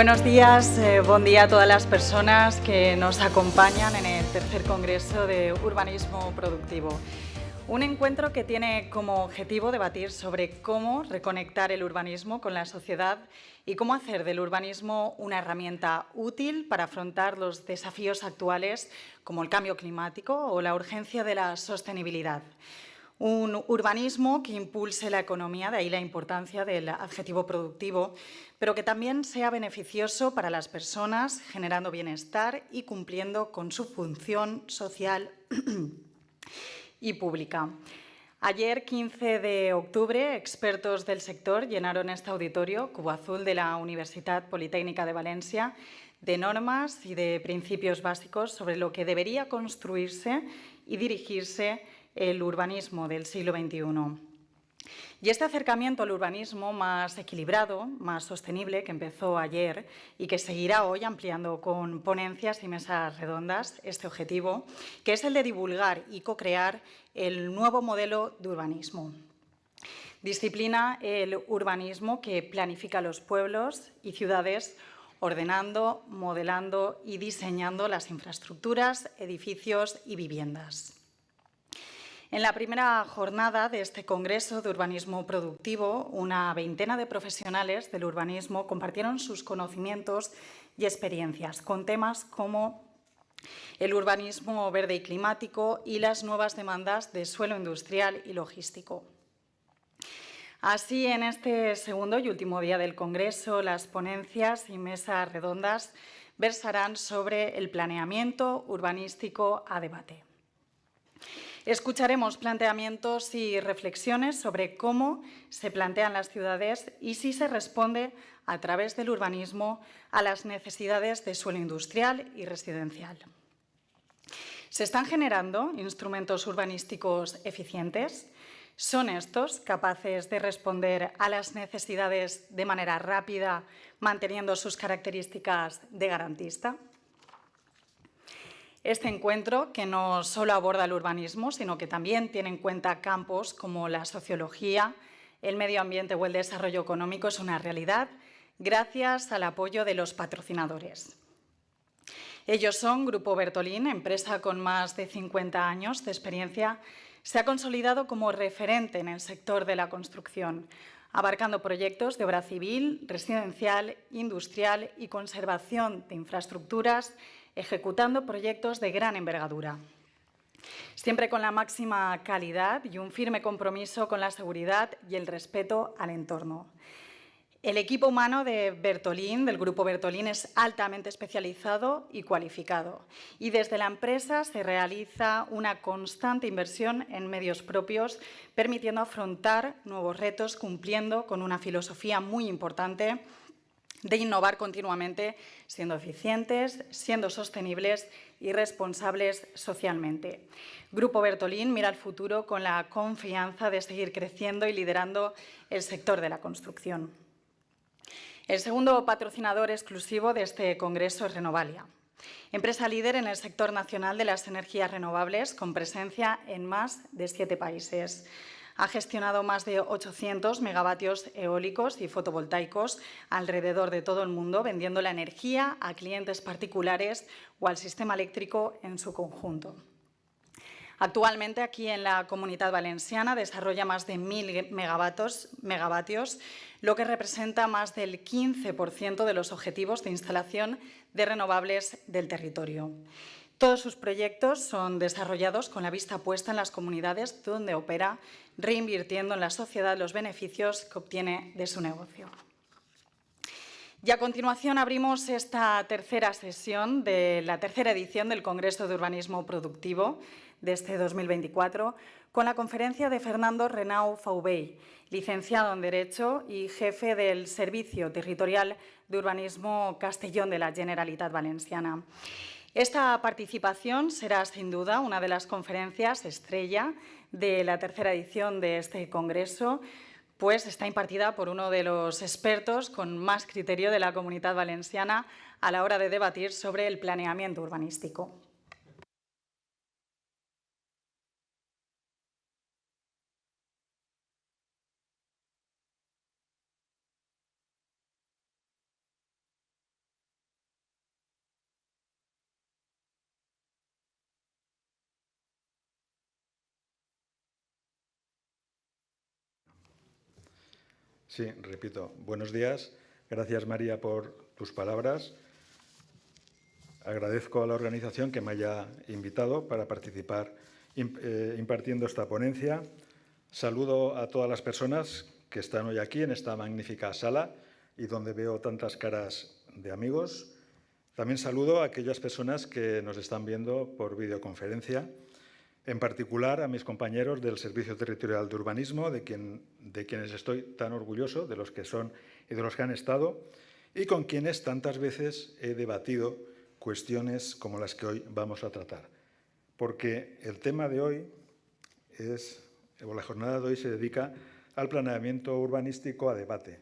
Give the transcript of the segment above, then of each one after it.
Buenos días, buen día a todas las personas que nos acompañan en el tercer Congreso de Urbanismo Productivo. Un encuentro que tiene como objetivo debatir sobre cómo reconectar el urbanismo con la sociedad y cómo hacer del urbanismo una herramienta útil para afrontar los desafíos actuales como el cambio climático o la urgencia de la sostenibilidad. Un urbanismo que impulse la economía, de ahí la importancia del adjetivo productivo, pero que también sea beneficioso para las personas, generando bienestar y cumpliendo con su función social y pública. Ayer, 15 de octubre, expertos del sector llenaron este auditorio, Cubo Azul de la Universitat Politécnica de Valencia, de normas y de principios básicos sobre lo que debería construirse y dirigirse el urbanismo del siglo XXI. Y este acercamiento al urbanismo más equilibrado, más sostenible, que empezó ayer y que seguirá hoy ampliando con ponencias y mesas redondas este objetivo, que es el de divulgar y co-crear el nuevo modelo de urbanismo. Disciplina el urbanismo que planifica los pueblos y ciudades ordenando, modelando y diseñando las infraestructuras, edificios y viviendas. En la primera jornada de este Congreso de Urbanismo Productivo, una veintena de profesionales del urbanismo compartieron sus conocimientos y experiencias con temas como el urbanismo verde y climático y las nuevas demandas de suelo industrial y logístico. Así, en este segundo y último día del Congreso, las ponencias y mesas redondas versarán sobre el planeamiento urbanístico a debate. Escucharemos planteamientos y reflexiones sobre cómo se plantean las ciudades y si se responde a través del urbanismo a las necesidades de suelo industrial y residencial. ¿Se están generando instrumentos urbanísticos eficientes? ¿Son estos capaces de responder a las necesidades de manera rápida, manteniendo sus características de garantista? Este encuentro, que no solo aborda el urbanismo, sino que también tiene en cuenta campos como la sociología, el medio ambiente o el desarrollo económico, es una realidad gracias al apoyo de los patrocinadores. Ellos son Grupo Bertolín, empresa con más de 50 años de experiencia. Se ha consolidado como referente en el sector de la construcción, abarcando proyectos de obra civil, residencial, industrial y conservación de infraestructuras, ejecutando proyectos de gran envergadura. Siempre con la máxima calidad y un firme compromiso con la seguridad y el respeto al entorno. El equipo humano de Bertolín, del Grupo Bertolín, es altamente especializado y cualificado. Y desde la empresa se realiza una constante inversión en medios propios, permitiendo afrontar nuevos retos, cumpliendo con una filosofía muy importante de innovar continuamente, siendo eficientes, siendo sostenibles y responsables socialmente. Grupo Bertolín mira al futuro con la confianza de seguir creciendo y liderando el sector de la construcción. El segundo patrocinador exclusivo de este congreso es Renovalia, empresa líder en el sector nacional de las energías renovables, con presencia en más de 7 países. Ha gestionado más de 800 megavatios eólicos y fotovoltaicos alrededor de todo el mundo, vendiendo la energía a clientes particulares o al sistema eléctrico en su conjunto. Actualmente, aquí en la Comunitat Valenciana, desarrolla más de 1.000 megavatios, lo que representa más del 15% de los objetivos de instalación de renovables del territorio. Todos sus proyectos son desarrollados con la vista puesta en las comunidades donde opera, reinvirtiendo en la sociedad los beneficios que obtiene de su negocio. Y a continuación abrimos esta tercera sesión de la tercera edición del Congreso de Urbanismo Productivo de este 2024 con la conferencia de Fernando Renau Faubey, licenciado en Derecho y jefe del Servicio Territorial de Urbanismo Castellón de la Generalitat Valenciana. Esta participación será, sin duda, una de las conferencias estrella de la tercera edición de este congreso, pues está impartida por uno de los expertos con más criterio de la Comunitat Valenciana a la hora de debatir sobre el planeamiento urbanístico. Sí, repito, buenos días. Gracias, María, por tus palabras. Agradezco a la organización que me haya invitado para participar impartiendo esta ponencia. Saludo a todas las personas que están hoy aquí en esta magnífica sala y donde veo tantas caras de amigos. También saludo a aquellas personas que nos están viendo por videoconferencia, en particular a mis compañeros del Servicio Territorial de Urbanismo, de quienes estoy tan orgulloso, de los que son y de los que han estado, y con quienes tantas veces he debatido cuestiones como las que hoy vamos a tratar. Porque el tema de hoy la jornada de hoy se dedica al planeamiento urbanístico a debate.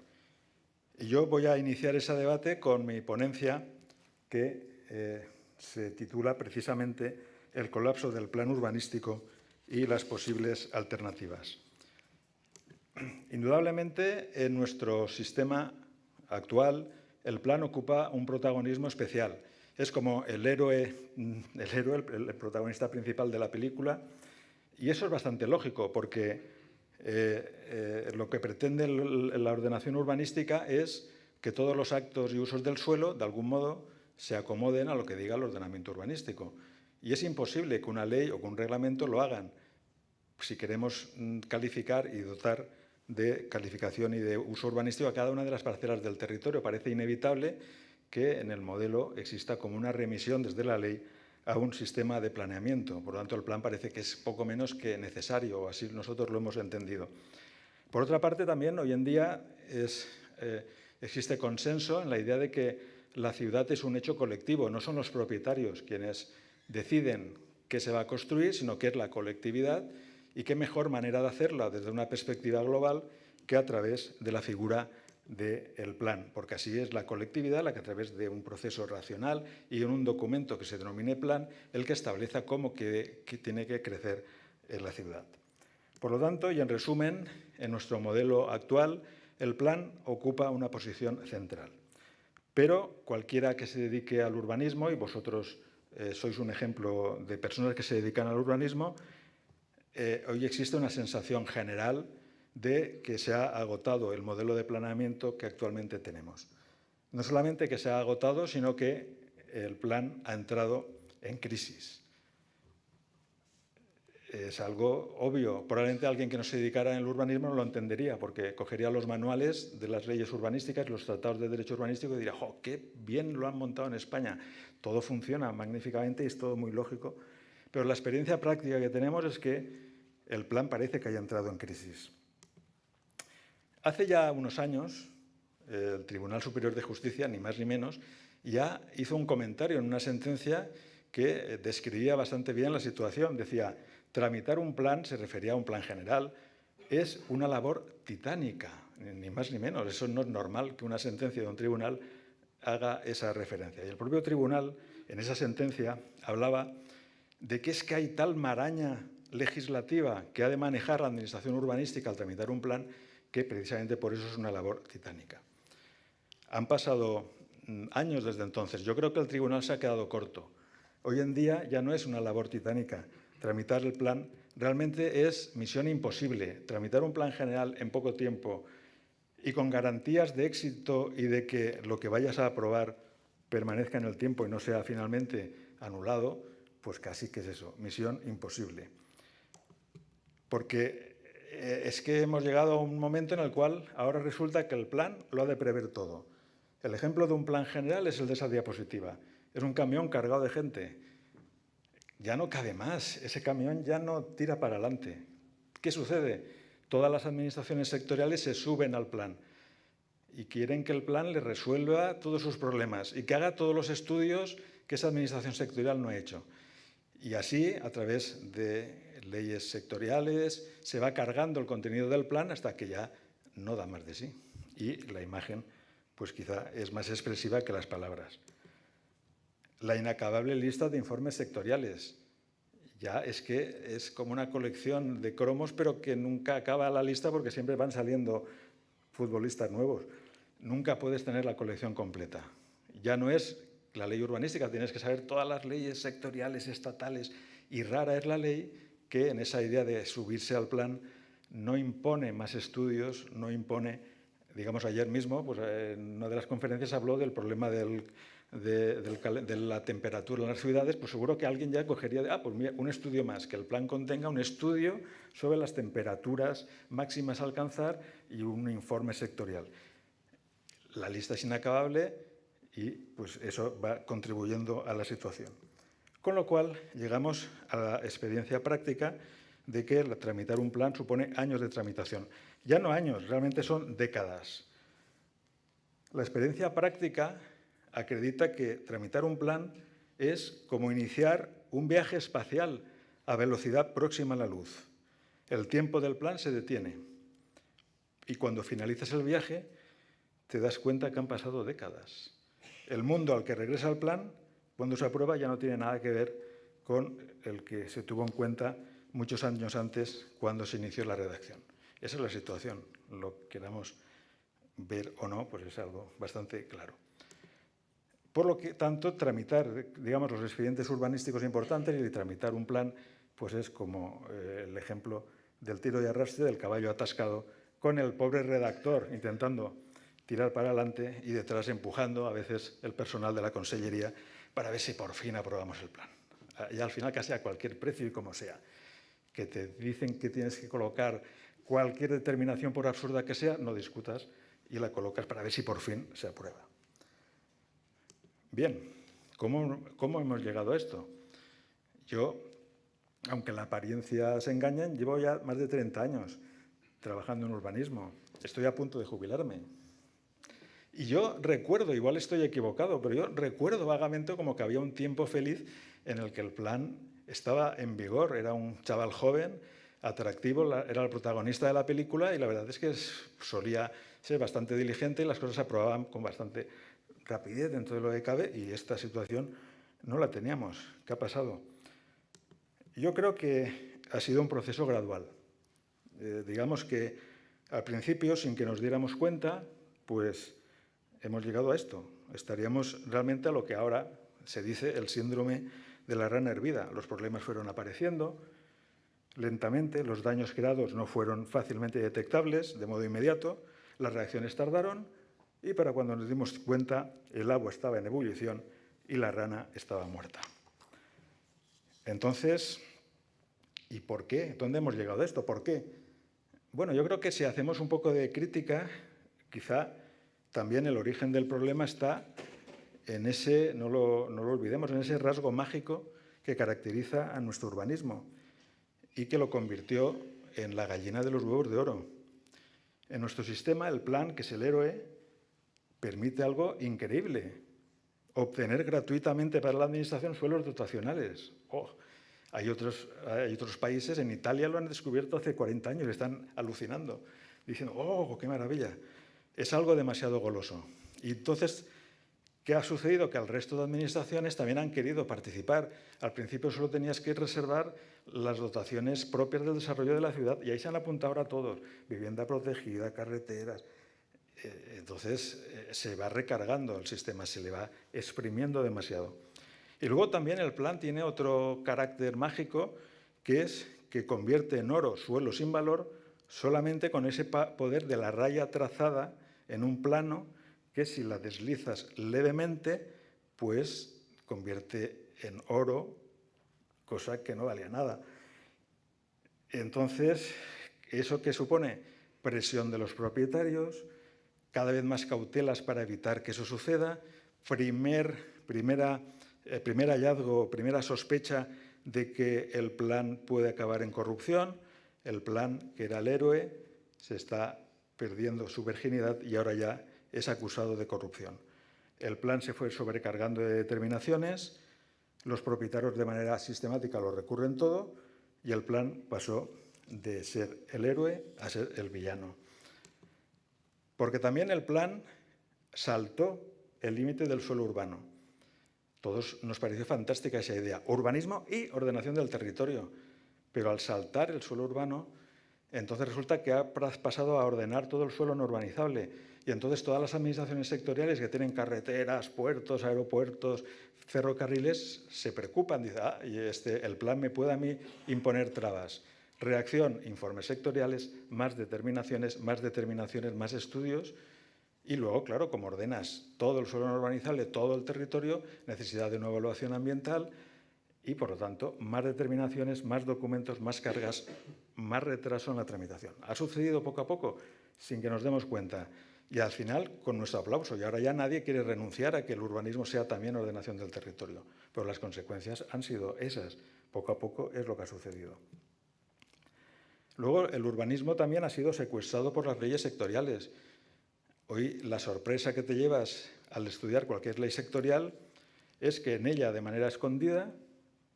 Y yo voy a iniciar ese debate con mi ponencia que se titula precisamente El colapso del plan urbanístico y las posibles alternativas. Indudablemente, en nuestro sistema actual, el plan ocupa un protagonismo especial. Es como el protagonista principal de la película, y eso es bastante lógico, porque lo que pretende la ordenación urbanística es que todos los actos y usos del suelo, de algún modo, se acomoden a lo que diga el ordenamiento urbanístico. Y es imposible que una ley o que un reglamento lo hagan si queremos calificar y dotar de calificación y de uso urbanístico a cada una de las parcelas del territorio. Parece inevitable que en el modelo exista como una remisión desde la ley a un sistema de planeamiento. Por lo tanto, el plan parece que es poco menos que necesario, o así nosotros lo hemos entendido. Por otra parte, también hoy en día existe consenso en la idea de que la ciudad es un hecho colectivo, no son los propietarios quienes deciden qué se va a construir, sino que es la colectividad, y qué mejor manera de hacerla desde una perspectiva global que a través de la figura del plan, porque así es la colectividad la que a través de un proceso racional y en un documento que se denomine plan, el que establezca cómo que tiene que crecer la ciudad. Por lo tanto, y en resumen, en nuestro modelo actual, el plan ocupa una posición central. Pero cualquiera que se dedique al urbanismo, y vosotros sois un ejemplo de personas que se dedican al urbanismo, hoy existe una sensación general de que se ha agotado el modelo de planeamiento que actualmente tenemos. No solamente que se ha agotado, sino que el plan ha entrado en crisis. Es algo obvio. Probablemente alguien que no se dedicara al urbanismo no lo entendería, porque cogería los manuales de las leyes urbanísticas, los tratados de derecho urbanístico y diría, ¡jo, qué bien lo han montado en España! Todo funciona magníficamente y es todo muy lógico. Pero la experiencia práctica que tenemos es que el plan parece que haya entrado en crisis. Hace ya unos años, el Tribunal Superior de Justicia, ni más ni menos, ya hizo un comentario en una sentencia que describía bastante bien la situación. Decía, tramitar un plan, se refería a un plan general, es una labor titánica, ni más ni menos. Eso no es normal que una sentencia de un tribunal haga esa referencia. Y el propio tribunal, en esa sentencia, hablaba de que es que hay tal maraña legislativa que ha de manejar la administración urbanística al tramitar un plan que precisamente por eso es una labor titánica. Han pasado años desde entonces. Yo creo que el tribunal se ha quedado corto. Hoy en día ya no es una labor titánica. Tramitar el plan realmente es misión imposible. Tramitar un plan general en poco tiempo y con garantías de éxito y de que lo que vayas a aprobar permanezca en el tiempo y no sea finalmente anulado, pues casi que es eso, misión imposible. Porque es que hemos llegado a un momento en el cual ahora resulta que el plan lo ha de prever todo. El ejemplo de un plan general es el de esa diapositiva. Es un camión cargado de gente. Ya no cabe más, ese camión ya no tira para adelante. ¿Qué sucede? Todas las administraciones sectoriales se suben al plan y quieren que el plan les resuelva todos sus problemas y que haga todos los estudios que esa administración sectorial no ha hecho. Y así, a través de leyes sectoriales, se va cargando el contenido del plan hasta que ya no da más de sí. Y la imagen, pues quizá es más expresiva que las palabras. La inacabable lista de informes sectoriales. Ya es que es como una colección de cromos, pero que nunca acaba la lista porque siempre van saliendo futbolistas nuevos. Nunca puedes tener la colección completa. Ya no es la ley urbanística, tienes que saber todas las leyes sectoriales, estatales, y rara es la ley que en esa idea de subirse al plan no impone más estudios, no impone digamos, ayer mismo, pues, en una de las conferencias habló del problema de la temperatura en las ciudades, pues seguro que alguien ya cogería, pues mira, un estudio más, que el plan contenga un estudio sobre las temperaturas máximas a alcanzar y un informe sectorial. La lista es inacabable y pues eso va contribuyendo a la situación. Con lo cual llegamos a la experiencia práctica de que tramitar un plan supone años de tramitación. Ya no años, realmente son décadas. La experiencia práctica acredita que tramitar un plan es como iniciar un viaje espacial a velocidad próxima a la luz. El tiempo del plan se detiene y cuando finalizas el viaje te das cuenta que han pasado décadas. El mundo al que regresa el plan, cuando se aprueba, ya no tiene nada que ver con el que se tuvo en cuenta muchos años antes cuando se inició la redacción. Esa es la situación. Lo queramos ver o no, pues es algo bastante claro. Por lo que tanto, tramitar, digamos, los expedientes urbanísticos importantes y tramitar un plan, pues es como el ejemplo del tiro y arrastre del caballo atascado con el pobre redactor intentando tirar para adelante y detrás empujando a veces el personal de la consellería para ver si por fin aprobamos el plan. Y al final casi a cualquier precio y como sea. Que te dicen que tienes que colocar cualquier determinación, por absurda que sea, no discutas y la colocas para ver si por fin se aprueba. Bien, ¿cómo hemos llegado a esto? Yo, aunque la apariencia se engañen, llevo ya más de 30 años trabajando en urbanismo. Estoy a punto de jubilarme. Y yo recuerdo, igual estoy equivocado, pero yo recuerdo vagamente como que había un tiempo feliz en el que el plan estaba en vigor. Era un chaval joven, atractivo, era el protagonista de la película y la verdad es que solía ser bastante diligente y las cosas se aprobaban con bastante rapidez dentro de lo que cabe y esta situación no la teníamos. ¿Qué ha pasado? Yo creo que ha sido un proceso gradual. Digamos que al principio, sin que nos diéramos cuenta, pues hemos llegado a esto. Estaríamos realmente a lo que ahora se dice el síndrome de la rana hervida. Los problemas fueron apareciendo lentamente, los daños creados no fueron fácilmente detectables de modo inmediato, las reacciones tardaron y para cuando nos dimos cuenta el agua estaba en ebullición y la rana estaba muerta. Entonces, ¿y por qué? ¿Dónde hemos llegado a esto? ¿Por qué? Bueno, yo creo que si hacemos un poco de crítica, quizá también el origen del problema está en ese, no lo olvidemos, en ese rasgo mágico que caracteriza a nuestro urbanismo y que lo convirtió en la gallina de los huevos de oro. En nuestro sistema, el plan, que es el héroe, permite algo increíble: obtener gratuitamente para la administración suelos dotacionales. Hay otros países, en Italia lo han descubierto hace 40 años, están alucinando, diciendo, ¡oh, qué maravilla! Es algo demasiado goloso. Y entonces, ¿qué ha sucedido? Que el resto de administraciones también han querido participar. Al principio solo tenías que reservar las dotaciones propias del desarrollo de la ciudad y ahí se han apuntado ahora todos. Vivienda protegida, carreteras. Entonces se va recargando el sistema, se le va exprimiendo demasiado. Y luego también el plan tiene otro carácter mágico, que es que convierte en oro suelo sin valor solamente con ese poder de la raya trazada en un plano que si la deslizas levemente, pues convierte en oro, cosa que no valía nada. Entonces, ¿eso qué supone? Presión de los propietarios, cada vez más cautelas para evitar que eso suceda, primer hallazgo, primera sospecha de que el plan puede acabar en corrupción. El plan, que era el héroe, se está perdiendo su virginidad y ahora ya es acusado de corrupción. El plan se fue sobrecargando de determinaciones, los propietarios de manera sistemática lo recurren todo y el plan pasó de ser el héroe a ser el villano. Porque también el plan saltó el límite del suelo urbano. Todos nos pareció fantástica esa idea, urbanismo y ordenación del territorio, pero al saltar el suelo urbano, entonces resulta que ha pasado a ordenar todo el suelo no urbanizable y entonces todas las administraciones sectoriales que tienen carreteras, puertos, aeropuertos, ferrocarriles, se preocupan, dicen, el plan me puede a mí imponer trabas. Reacción, informes sectoriales, más determinaciones, más estudios. Y luego, claro, como ordenas todo el suelo no urbanizable, todo el territorio, necesidad de una evaluación ambiental y, por lo tanto, más determinaciones, más documentos, más cargas, más retraso en la tramitación. Ha sucedido poco a poco, sin que nos demos cuenta. Y al final, con nuestro aplauso. Y ahora ya nadie quiere renunciar a que el urbanismo sea también ordenación del territorio. Pero las consecuencias han sido esas. Poco a poco es lo que ha sucedido. Luego, el urbanismo también ha sido secuestrado por las leyes sectoriales. Hoy, la sorpresa que te llevas al estudiar cualquier ley sectorial es que en ella, de manera escondida,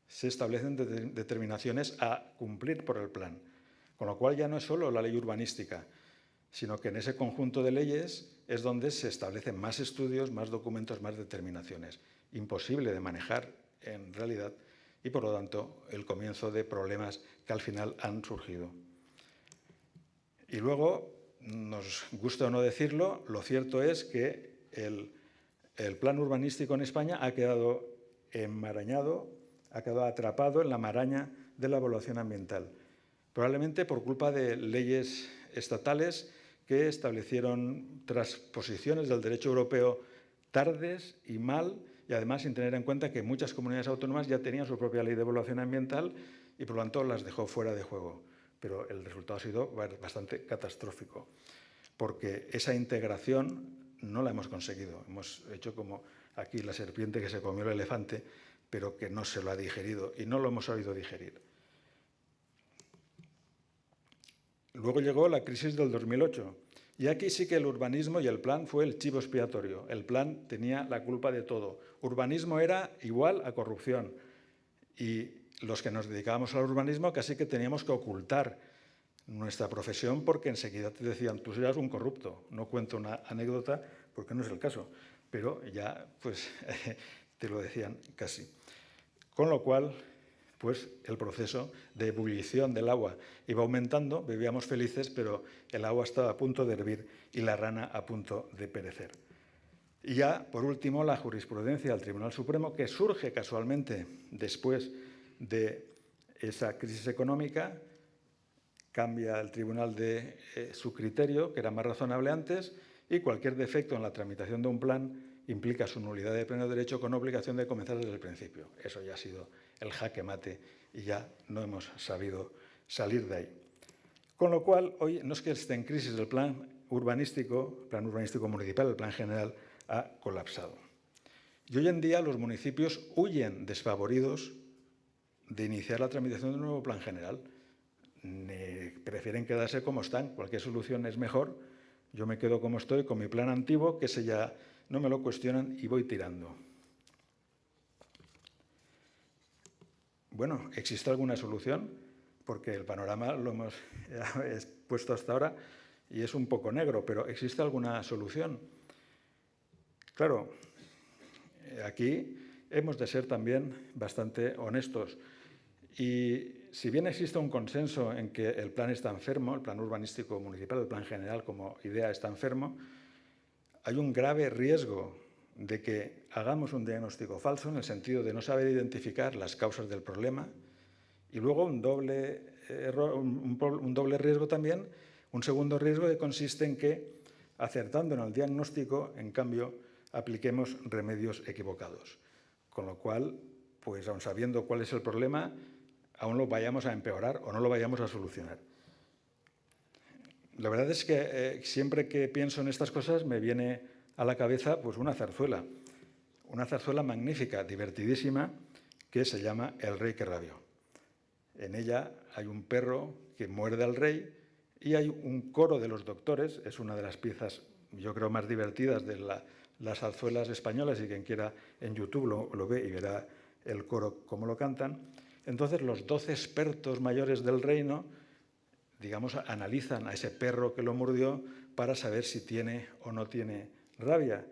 se establecen determinaciones a cumplir por el plan. Con lo cual ya no es solo la ley urbanística, sino que en ese conjunto de leyes es donde se establecen más estudios, más documentos, más determinaciones. Imposible de manejar en realidad y, por lo tanto, el comienzo de problemas que al final han surgido. Y luego, nos gusta o no decirlo, lo cierto es que el plan urbanístico en España ha quedado enmarañado, ha quedado atrapado en la maraña de la evaluación ambiental, probablemente por culpa de leyes estatales que establecieron transposiciones del derecho europeo tardes y mal, y además sin tener en cuenta que muchas comunidades autónomas ya tenían su propia ley de evaluación ambiental y, por lo tanto, las dejó fuera de juego. Pero el resultado ha sido bastante catastrófico, porque esa integración no la hemos conseguido. Hemos hecho como aquí la serpiente que se comió el elefante, pero que no se lo ha digerido y no lo hemos sabido digerir. Luego llegó la crisis del 2008 y aquí sí que el urbanismo y el plan fue el chivo expiatorio. El plan tenía la culpa de todo. Urbanismo era igual a corrupción y los que nos dedicábamos al urbanismo casi que teníamos que ocultar nuestra profesión porque enseguida te decían, tú serás un corrupto. No cuento una anécdota porque no es el caso, pero ya pues te lo decían casi. Con lo cual, pues el proceso de ebullición del agua iba aumentando, bebíamos felices, pero el agua estaba a punto de hervir y la rana a punto de perecer. Y ya, por último, la jurisprudencia del Tribunal Supremo, que surge casualmente después de esa crisis económica, cambia el tribunal de su criterio, que era más razonable antes, y cualquier defecto en la tramitación de un plan implica su nulidad de pleno derecho con obligación de comenzar desde el principio. Eso ya ha sido el jaque mate y ya no hemos sabido salir de ahí. Con lo cual, hoy no es que esté en crisis el plan urbanístico municipal, el plan general, ha colapsado. Y hoy en día los municipios huyen desfavoridos de iniciar la tramitación de un nuevo plan general. Prefieren quedarse como están, cualquier solución es mejor. Yo me quedo como estoy con mi plan antiguo, que ese ya no me lo cuestionan y voy tirando. Bueno, ¿existe alguna solución? Porque el panorama lo hemos puesto hasta ahora y es un poco negro, pero ¿existe alguna solución? Claro, aquí hemos de ser también bastante honestos. Y si bien existe un consenso en que el plan está enfermo, el plan urbanístico municipal, el plan general como idea está enfermo, hay un grave riesgo de que hagamos un diagnóstico falso en el sentido de no saber identificar las causas del problema y luego un doble riesgo también, un segundo riesgo que consiste en que, acertando en el diagnóstico, en cambio, apliquemos remedios equivocados. Con lo cual, pues aun sabiendo cuál es el problema, aún lo vayamos a empeorar o no lo vayamos a solucionar. La verdad es que siempre que pienso en estas cosas me viene a la cabeza pues una zarzuela magnífica, divertidísima, que se llama El rey que rabió. En ella hay un perro que muerde al rey y hay un coro de los doctores, es una de las piezas, yo creo, más divertidas de las zarzuelas españolas, y quien quiera en YouTube lo ve y verá el coro cómo lo cantan. Entonces los 12 expertos mayores del reino, digamos, analizan a ese perro que lo mordió para saber si tiene o no tiene rabia.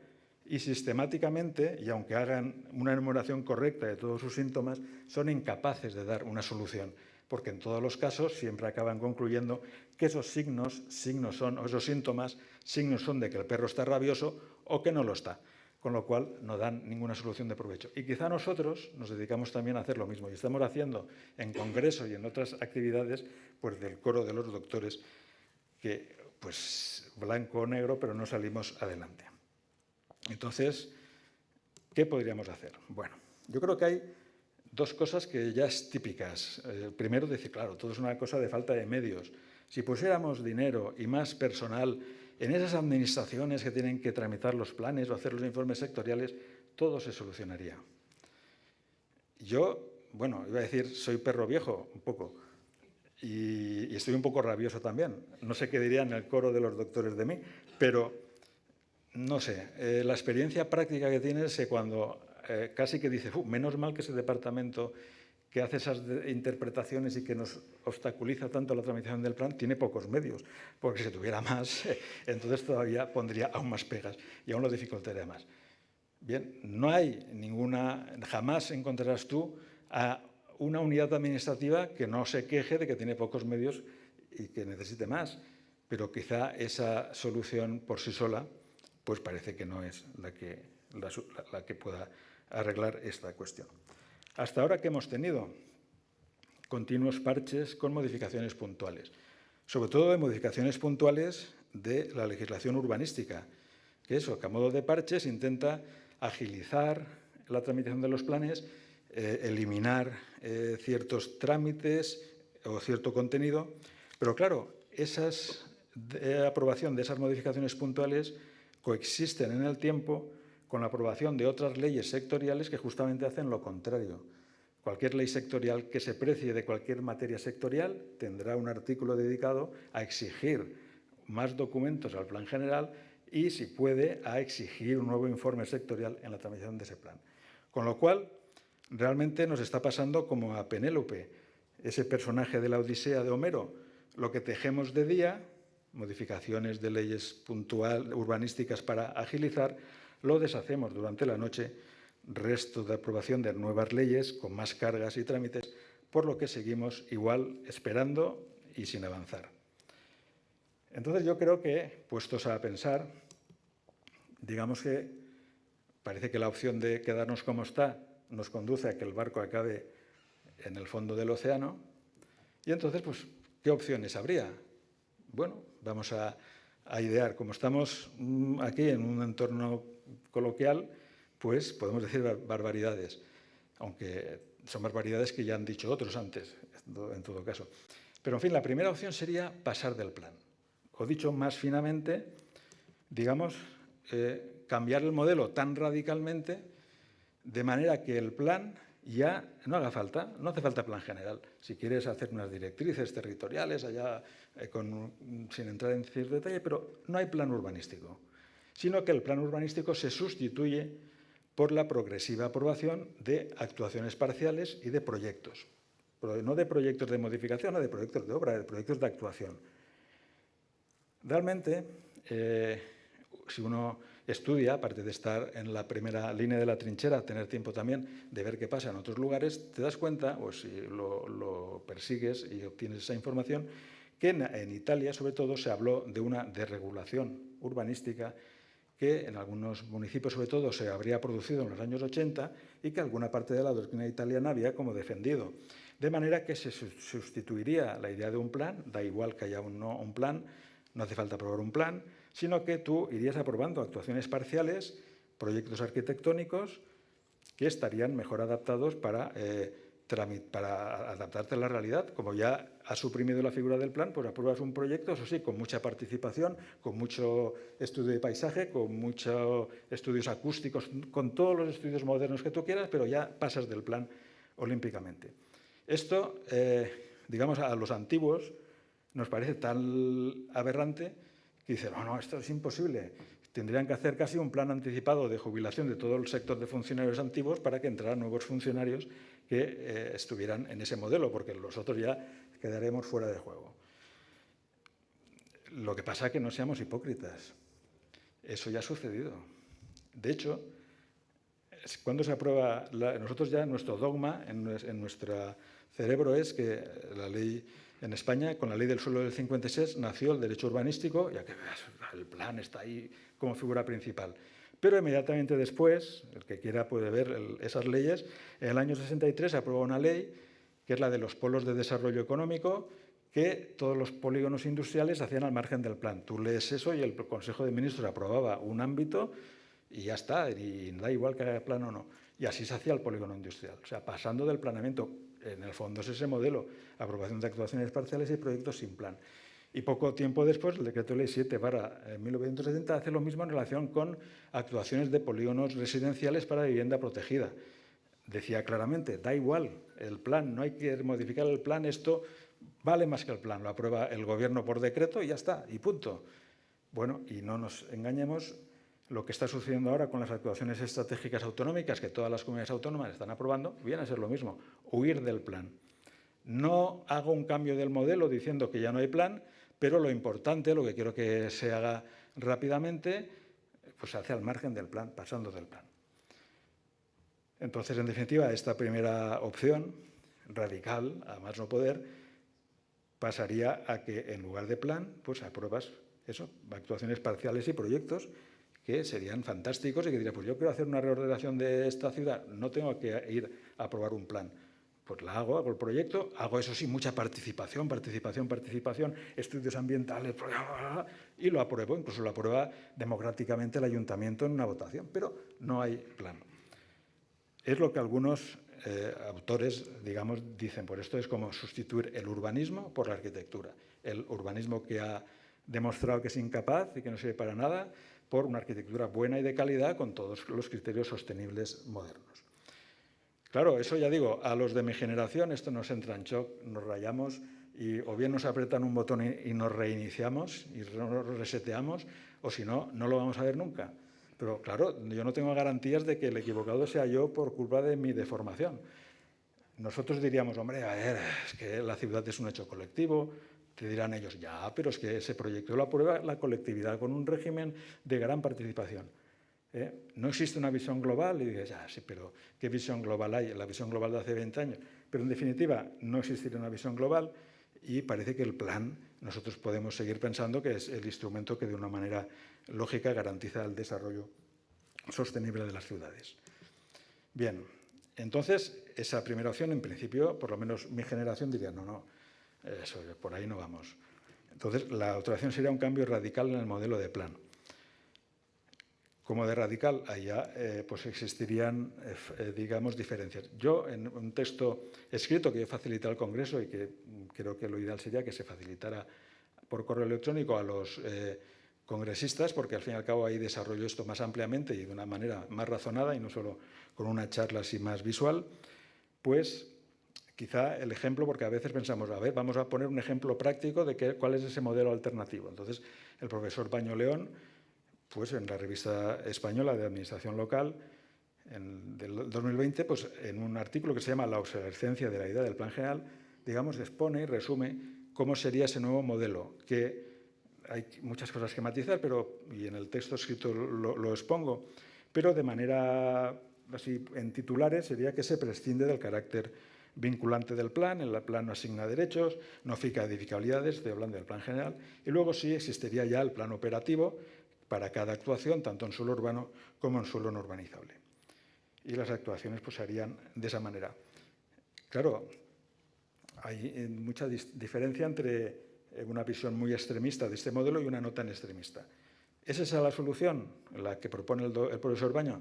Y sistemáticamente, y aunque hagan una enumeración correcta de todos sus síntomas, son incapaces de dar una solución, porque en todos los casos siempre acaban concluyendo que esos signos son, o esos síntomas, signos son de que el perro está rabioso o que no lo está. con lo cual no dan ninguna solución de provecho. Y quizá nosotros nos dedicamos también a hacer lo mismo y estamos haciendo en congreso y en otras actividades pues del coro de los doctores que pues blanco o negro, pero no salimos adelante. Entonces, ¿qué podríamos hacer? Bueno, yo creo que hay dos cosas que ya es típicas. Primero, decir, claro, todo es una cosa de falta de medios. Si pusiéramos dinero y más personal en esas administraciones que tienen que tramitar los planes o hacer los informes sectoriales, todo se solucionaría. Yo, bueno, iba a decir, soy perro viejo, un poco, y estoy un poco rabioso también. No sé qué dirían el coro de los doctores de mí, pero no sé, la experiencia práctica que tienes es cuando casi que dices, menos mal que ese departamento que hace esas interpretaciones y que nos obstaculiza tanto la tramitación del plan, tiene pocos medios, porque si tuviera más, entonces todavía pondría aún más pegas y aún lo dificultaría más. Bien, no hay ninguna, jamás encontrarás tú a una unidad administrativa que no se queje de que tiene pocos medios y que necesite más, pero quizá esa solución por sí sola, pues parece que no es la que pueda arreglar esta cuestión. Hasta ahora, ¿qué hemos tenido? Continuos parches con modificaciones puntuales, sobre todo de modificaciones puntuales de la legislación urbanística, que eso, que a modo de parches intenta agilizar la tramitación de los planes, eliminar ciertos trámites o cierto contenido, pero claro, esa aprobación de esas modificaciones puntuales coexisten en el tiempo con la aprobación de otras leyes sectoriales que justamente hacen lo contrario. Cualquier ley sectorial que se precie de cualquier materia sectorial tendrá un artículo dedicado a exigir más documentos al plan general y, si puede, a exigir un nuevo informe sectorial en la tramitación de ese plan. Con lo cual, realmente nos está pasando como a Penélope, ese personaje de la Odisea de Homero. Lo que tejemos de día, modificaciones de leyes urbanísticas para agilizar, lo deshacemos durante la noche, resto de aprobación de nuevas leyes con más cargas y trámites, por lo que seguimos igual esperando y sin avanzar. Entonces yo creo que, puestos a pensar, digamos que parece que la opción de quedarnos como está nos conduce a que el barco acabe en el fondo del océano y entonces, pues, ¿qué opciones habría? Bueno, vamos a idear. Como estamos aquí en un entorno coloquial, pues podemos decir barbaridades, aunque son barbaridades que ya han dicho otros antes, en todo caso. Pero, en fin, la primera opción sería pasar del plan. O dicho más finamente, digamos, cambiar el modelo tan radicalmente de manera que el plan ya no haga falta, no hace falta plan general. Si quieres hacer unas directrices territoriales allá sin entrar en cierto detalle, pero no hay plan urbanístico, sino que el plan urbanístico se sustituye por la progresiva aprobación de actuaciones parciales y de proyectos. Pero no de proyectos de modificación, no de proyectos de obra, de proyectos de actuación. Realmente, si uno estudia, aparte de estar en la primera línea de la trinchera, tener tiempo también de ver qué pasa en otros lugares, te das cuenta, o si lo persigues y obtienes esa información, que en Italia, sobre todo, se habló de una desregulación urbanística que en algunos municipios, sobre todo, se habría producido en los años 80 y que alguna parte de la doctrina italiana había como defendido. De manera que se sustituiría la idea de un plan, da igual que haya un plan, no hace falta aprobar un plan, sino que tú irías aprobando actuaciones parciales, proyectos arquitectónicos que estarían mejor adaptados para adaptarte a la realidad. Como ya has suprimido la figura del plan, pues apruebas un proyecto, eso sí, con mucha participación, con mucho estudio de paisaje, con muchos estudios acústicos, con todos los estudios modernos que tú quieras, pero ya pasas del plan olímpicamente. Esto, digamos, a los antiguos nos parece tan aberrante que dicen, no, esto es imposible. Tendrían que hacer casi un plan anticipado de jubilación de todo el sector de funcionarios antiguos para que entraran nuevos funcionarios que estuvieran en ese modelo, porque los otros ya quedaremos fuera de juego. Lo que pasa es que no seamos hipócritas. Eso ya ha sucedido. De hecho, cuando se aprueba, nosotros ya nuestro dogma en nuestro cerebro es que la ley en España, con la ley del suelo del 56, nació el derecho urbanístico, ya que el plan está ahí como figura principal. Pero inmediatamente después, el que quiera puede ver esas leyes, en el año 63 se aprueba una ley que es la de los polos de desarrollo económico, que todos los polígonos industriales se hacían al margen del plan. Tú lees eso y el Consejo de Ministros aprobaba un ámbito y ya está, y da igual que haya plan o no. Y así se hacía el polígono industrial. O sea, pasando del planeamiento, en el fondo es ese modelo, aprobación de actuaciones parciales y proyectos sin plan. Y poco tiempo después, el Decreto Ley 7/1970 hace lo mismo en relación con actuaciones de polígonos residenciales para vivienda protegida. Decía claramente, da igual el plan, no hay que modificar el plan, esto vale más que el plan, lo aprueba el Gobierno por decreto y ya está, y punto. Bueno, y no nos engañemos, lo que está sucediendo ahora con las actuaciones estratégicas autonómicas que todas las comunidades autónomas están aprobando, viene a ser lo mismo, huir del plan. No hago un cambio del modelo diciendo que ya no hay plan, pero lo importante, lo que quiero que se haga rápidamente, pues se hace al margen del plan, pasando del plan. Entonces, en definitiva, esta primera opción, radical, a más no poder, pasaría a que en lugar de plan, pues apruebas eso, actuaciones parciales y proyectos que serían fantásticos y que diría, pues yo quiero hacer una reordenación de esta ciudad, no tengo que ir a aprobar un plan. Pues la hago el proyecto, hago eso sí, mucha participación, estudios ambientales, y lo apruebo, incluso lo aprueba democráticamente el ayuntamiento en una votación, pero no hay plan. Es lo que algunos autores, digamos, dicen, por esto es como sustituir el urbanismo por la arquitectura. El urbanismo que ha demostrado que es incapaz y que no sirve para nada, por una arquitectura buena y de calidad con todos los criterios sostenibles modernos. Claro, eso ya digo, a los de mi generación esto nos entra en shock, nos rayamos y o bien nos apretan un botón y nos reiniciamos y nos reseteamos, o si no, no lo vamos a ver nunca. Pero claro, yo no tengo garantías de que el equivocado sea yo por culpa de mi deformación. Nosotros diríamos, hombre, a ver, es que la ciudad es un hecho colectivo. Te dirán ellos, ya, pero es que ese proyecto lo aprueba la colectividad con un régimen de gran participación. No existe una visión global y dices, ya, sí, pero ¿qué visión global hay? La visión global de hace 20 años. Pero en definitiva, no existiría una visión global y parece que el plan, nosotros podemos seguir pensando que es el instrumento que de una manera lógica garantiza el desarrollo sostenible de las ciudades. Bien, entonces esa primera opción, en principio, por lo menos mi generación diría, no, eso, por ahí no vamos. Entonces la otra opción sería un cambio radical en el modelo de plan. Como de radical, allá pues existirían, digamos, diferencias. Yo, en un texto escrito que he facilitado al Congreso y que creo que lo ideal sería que se facilitara por correo electrónico a los congresistas, porque al fin y al cabo ahí desarrollo esto más ampliamente y de una manera más razonada y no solo con una charla así más visual, pues quizá el ejemplo, porque a veces pensamos, a ver, vamos a poner un ejemplo práctico de cuál es ese modelo alternativo. Entonces, el profesor Baño León, pues en la revista española de Administración Local, del 2020, pues en un artículo que se llama La obsolescencia de la idea del plan general, digamos, expone y resume cómo sería ese nuevo modelo, que hay muchas cosas que matizar, y en el texto escrito lo expongo, pero de manera así en titulares sería que se prescinde del carácter vinculante del plan, el plan no asigna derechos, no fija edificabilidades, estoy hablando del plan general, y luego sí existiría ya el plan operativo para cada actuación, tanto en suelo urbano como en suelo no urbanizable. Y las actuaciones pues se harían de esa manera. Claro, hay mucha diferencia entre una visión muy extremista de este modelo y una no tan extremista. ¿Es esa la solución, la que propone el profesor Baño?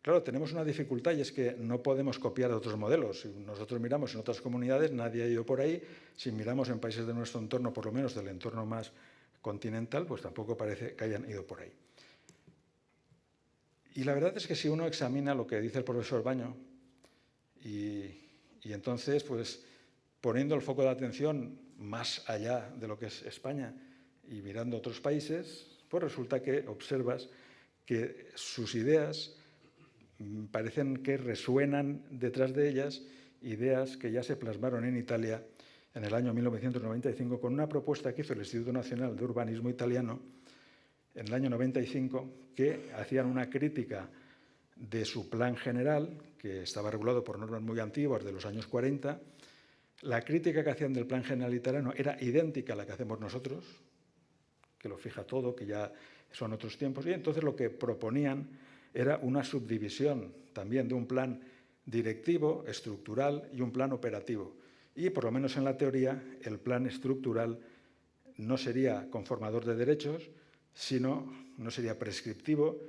Claro, tenemos una dificultad y es que no podemos copiar otros modelos. Si nosotros miramos en otras comunidades, nadie ha ido por ahí. Si miramos en países de nuestro entorno, por lo menos del entorno más continental, pues tampoco parece que hayan ido por ahí. Y la verdad es que si uno examina lo que dice el profesor Baño y entonces, pues poniendo el foco de atención más allá de lo que es España y mirando otros países, pues resulta que observas que sus ideas parecen que resuenan detrás de ellas ideas que ya se plasmaron en Italia en el año 1995 con una propuesta que hizo el Instituto Nacional de Urbanismo italiano en el año 95, que hacían una crítica de su plan general, que estaba regulado por normas muy antiguas de los años 40. La crítica que hacían del plan general italiano era idéntica a la que hacemos nosotros, que lo fija todo, que ya son otros tiempos. Y entonces lo que proponían era una subdivisión también de un plan directivo, estructural y un plan operativo. Y, por lo menos en la teoría, el plan estructural no sería conformador de derechos, sino no sería prescriptivo,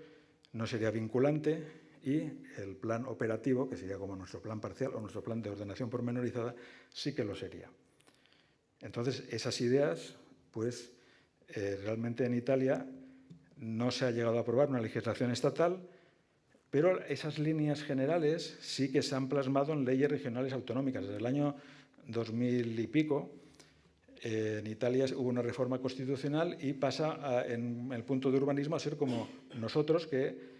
no sería vinculante, y el plan operativo, que sería como nuestro plan parcial o nuestro plan de ordenación pormenorizada, sí que lo sería. Entonces, esas ideas, pues, realmente en Italia no se ha llegado a aprobar una legislación estatal, pero esas líneas generales sí que se han plasmado en leyes regionales autonómicas. Desde el año 2000 y pico, en Italia hubo una reforma constitucional y pasa en el punto de urbanismo a ser como nosotros, que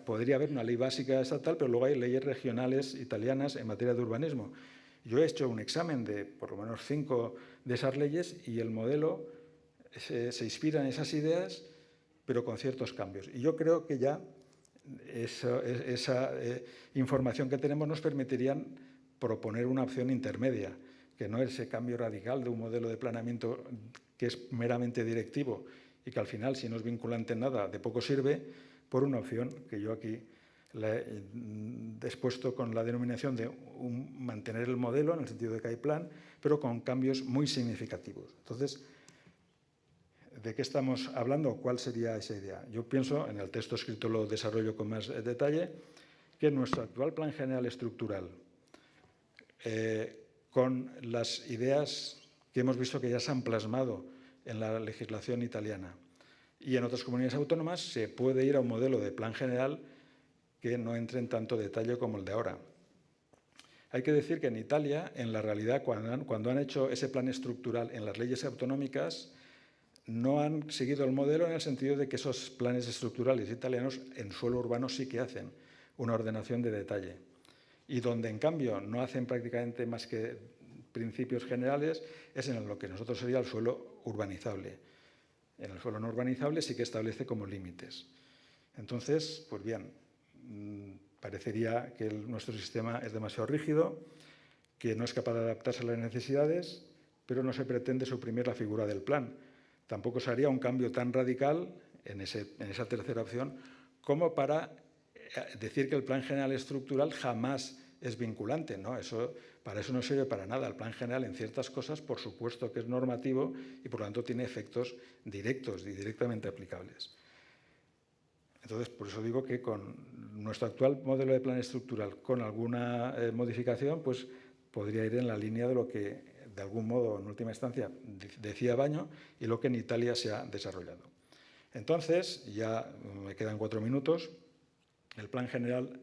podría haber una ley básica estatal, pero luego hay leyes regionales italianas en materia de urbanismo. Yo he hecho un examen de por lo menos 5 de esas leyes y el modelo se inspira en esas ideas, pero con ciertos cambios. Y yo creo que ya esa información que tenemos nos permitiría proponer una opción intermedia, que no es ese cambio radical de un modelo de planeamiento que es meramente directivo y que al final, si no es vinculante en nada, de poco sirve, por una opción que yo aquí la he expuesto con la denominación de mantener el modelo, en el sentido de que hay plan, pero con cambios muy significativos. Entonces, ¿de qué estamos hablando? ¿Cuál sería esa idea? Yo pienso, en el texto escrito lo desarrollo con más detalle, que nuestro actual plan general estructural, con las ideas que hemos visto que ya se han plasmado en la legislación italiana y en otras comunidades autónomas, se puede ir a un modelo de plan general que no entre en tanto detalle como el de ahora. Hay que decir que en Italia, en la realidad, cuando han hecho ese plan estructural en las leyes autonómicas, no han seguido el modelo en el sentido de que esos planes estructurales italianos en suelo urbano sí que hacen una ordenación de detalle. Y donde, en cambio, no hacen prácticamente más que principios generales es en lo que nosotros sería el suelo urbanizable. En el suelo no urbanizable sí que establece como límites. Entonces, pues bien, parecería que nuestro sistema es demasiado rígido, que no es capaz de adaptarse a las necesidades, pero no se pretende suprimir la figura del plan. Tampoco se haría un cambio tan radical en esa tercera opción como para decir que el plan general estructural jamás es vinculante. No, para eso no sirve para nada. El plan general en ciertas cosas, por supuesto que es normativo y por lo tanto tiene efectos directos y directamente aplicables. Entonces, por eso digo que con nuestro actual modelo de plan estructural, con alguna modificación, pues podría ir en la línea de lo que, de algún modo, en última instancia, decía Baño y lo que en Italia se ha desarrollado. Entonces, ya me quedan 4 minutos, el plan general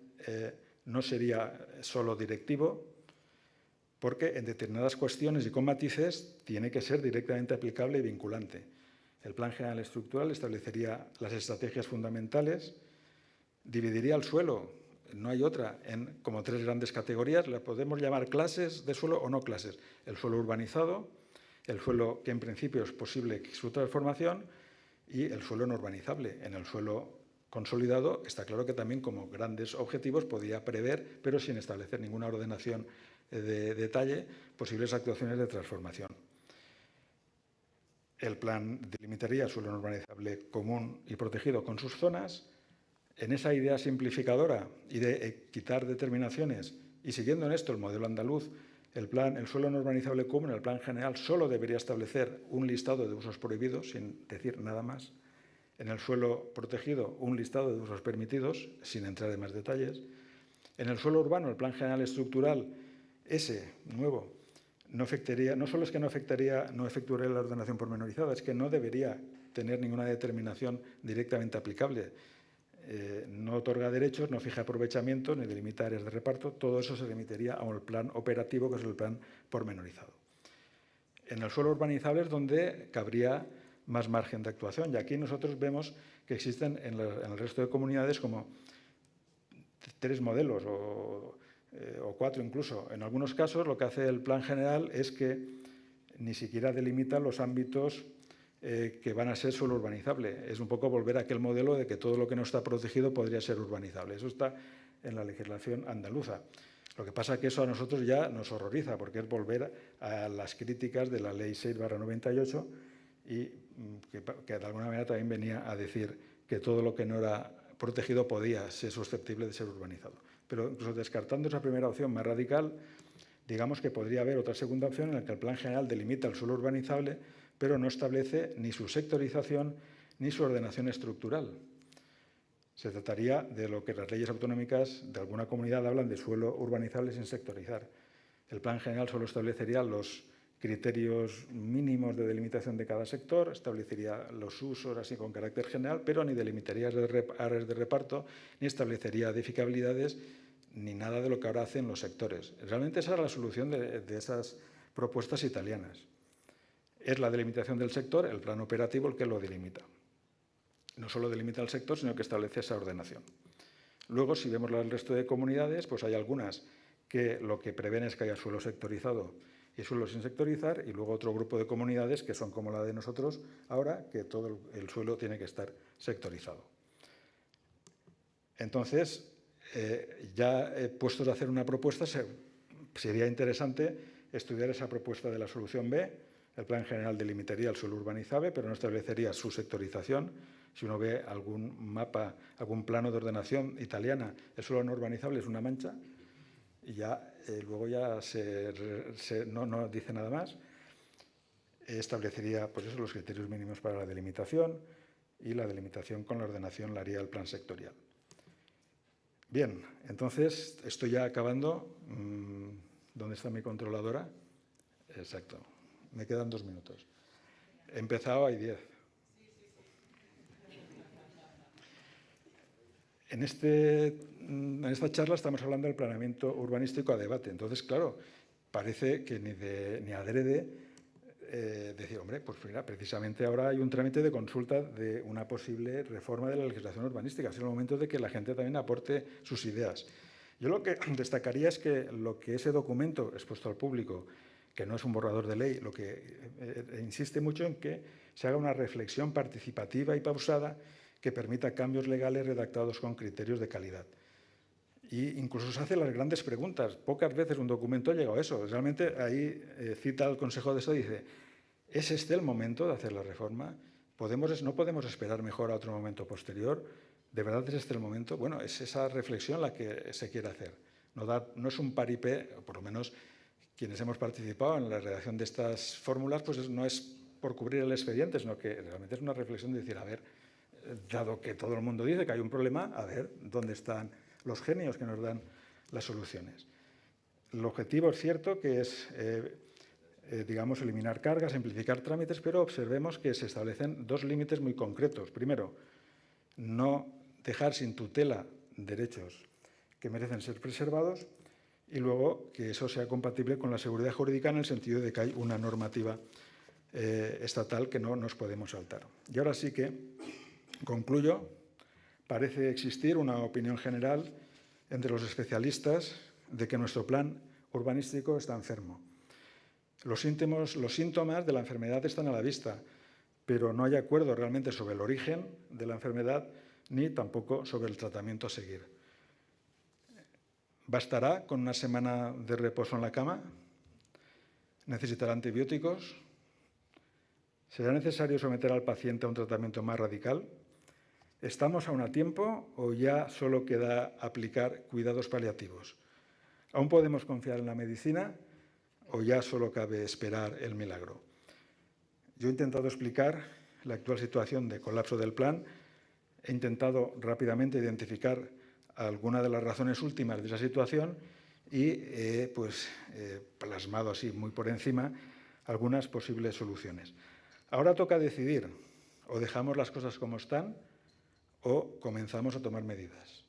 no sería solo directivo, porque en determinadas cuestiones y con matices tiene que ser directamente aplicable y vinculante. El plan general estructural establecería las estrategias fundamentales, dividiría el suelo, no hay otra, en como 3 grandes categorías, las podemos llamar clases de suelo o no clases. El suelo urbanizado, el suelo que en principio es posible su transformación y el suelo no urbanizable. En el suelo consolidado está claro que también como grandes objetivos podía prever, pero sin establecer ninguna ordenación de detalle, posibles actuaciones de transformación. El plan delimitaría suelo no urbanizable común y protegido con sus zonas. En esa idea simplificadora y de quitar determinaciones, y siguiendo en esto el modelo andaluz, el suelo no urbanizable común, el plan general, solo debería establecer un listado de usos prohibidos, sin decir nada más. En el suelo protegido, un listado de usos permitidos, sin entrar en más detalles. En el suelo urbano, el plan general estructural, ese nuevo, no solo es que no efectuaría la ordenación pormenorizada, es que no debería tener ninguna determinación directamente aplicable. No otorga derechos, no fija aprovechamiento, ni delimita áreas de reparto. Todo eso se remitiría a un plan operativo, que es el plan pormenorizado. En el suelo urbanizable es donde cabría más margen de actuación. Y aquí nosotros vemos que existen en el resto de comunidades como 3 modelos o 4 incluso. En algunos casos lo que hace el plan general es que ni siquiera delimita los ámbitos que van a ser suelo urbanizable. Es un poco volver a aquel modelo de que todo lo que no está protegido podría ser urbanizable. Eso está en la legislación andaluza. Lo que pasa es que eso a nosotros ya nos horroriza, porque es volver a las críticas de la Ley 6/98 y que de alguna manera también venía a decir que todo lo que no era protegido podía ser susceptible de ser urbanizado. Pero incluso descartando esa primera opción más radical, digamos que podría haber otra segunda opción en la que el Plan General delimita el suelo urbanizable, pero no establece ni su sectorización ni su ordenación estructural. Se trataría de lo que las leyes autonómicas de alguna comunidad hablan de suelo urbanizable sin sectorizar. El Plan General solo establecería los criterios mínimos de delimitación de cada sector, establecería los usos así con carácter general, pero ni delimitaría áreas de reparto, ni establecería edificabilidades, ni nada de lo que ahora hacen los sectores. Realmente esa era la solución de esas propuestas italianas. Es la delimitación del sector, el plan operativo, el que lo delimita. No solo delimita el sector, sino que establece esa ordenación. Luego, si vemos el resto de comunidades, pues hay algunas que lo que prevén es que haya suelo sectorizado y suelo sin sectorizar, y luego otro grupo de comunidades que son como la de nosotros ahora, que todo el suelo tiene que estar sectorizado. Entonces, ya puestos a hacer una propuesta, sería interesante estudiar esa propuesta de la solución B. El Plan General delimitaría el suelo urbanizable, pero no establecería su sectorización. Si uno ve algún mapa, algún plano de ordenación italiana, el suelo no urbanizable es una mancha, y ya luego ya no dice nada más. Establecería pues eso, los criterios mínimos para la delimitación, y la delimitación con la ordenación la haría el plan sectorial. Bien, entonces estoy ya acabando. ¿Dónde está mi controladora? Exacto. Me quedan 2 minutos. He empezado, hay 10. En esta charla estamos hablando del planeamiento urbanístico a debate. Entonces, claro, parece que ni adrede decir, hombre, pues mira, precisamente ahora hay un trámite de consulta de una posible reforma de la legislación urbanística. Es el momento de que la gente también aporte sus ideas. Yo lo que destacaría es que lo que ese documento expuesto al público, que no es un borrador de ley, lo que insiste mucho en que se haga una reflexión participativa y pausada que permita cambios legales redactados con criterios de calidad. Y incluso se hacen las grandes preguntas. Pocas veces un documento ha llegado a eso. Realmente ahí cita el Consejo de Estado y dice, ¿es este el momento de hacer la reforma? ¿No podemos esperar mejor a otro momento posterior? ¿De verdad es este el momento? Bueno, es esa reflexión la que se quiere hacer. No es un paripé, por lo menos quienes hemos participado en la redacción de estas fórmulas, pues no es por cubrir el expediente, sino que realmente es una reflexión de decir, a ver, dado que todo el mundo dice que hay un problema, a ver dónde están los genios que nos dan las soluciones. El objetivo es cierto que es, digamos, eliminar cargas, simplificar trámites, pero observemos que se establecen 2 límites muy concretos. Primero, no dejar sin tutela derechos que merecen ser preservados, y luego que eso sea compatible con la seguridad jurídica en el sentido de que hay una normativa estatal que no nos podemos saltar. Y ahora sí que concluyo. Parece existir una opinión general entre los especialistas de que nuestro plan urbanístico está enfermo. Los síntomas de la enfermedad están a la vista, pero no hay acuerdo realmente sobre el origen de la enfermedad ni tampoco sobre el tratamiento a seguir. ¿Bastará con una semana de reposo en la cama? ¿Necesitará antibióticos? ¿Será necesario someter al paciente a un tratamiento más radical? ¿Estamos aún a tiempo o ya solo queda aplicar cuidados paliativos? ¿Aún podemos confiar en la medicina o ya solo cabe esperar el milagro? Yo he intentado explicar la actual situación de colapso del plan. He intentado rápidamente identificar algunas de las razones últimas de esa situación y he plasmado así muy por encima algunas posibles soluciones. Ahora toca decidir, o dejamos las cosas como están o comenzamos a tomar medidas.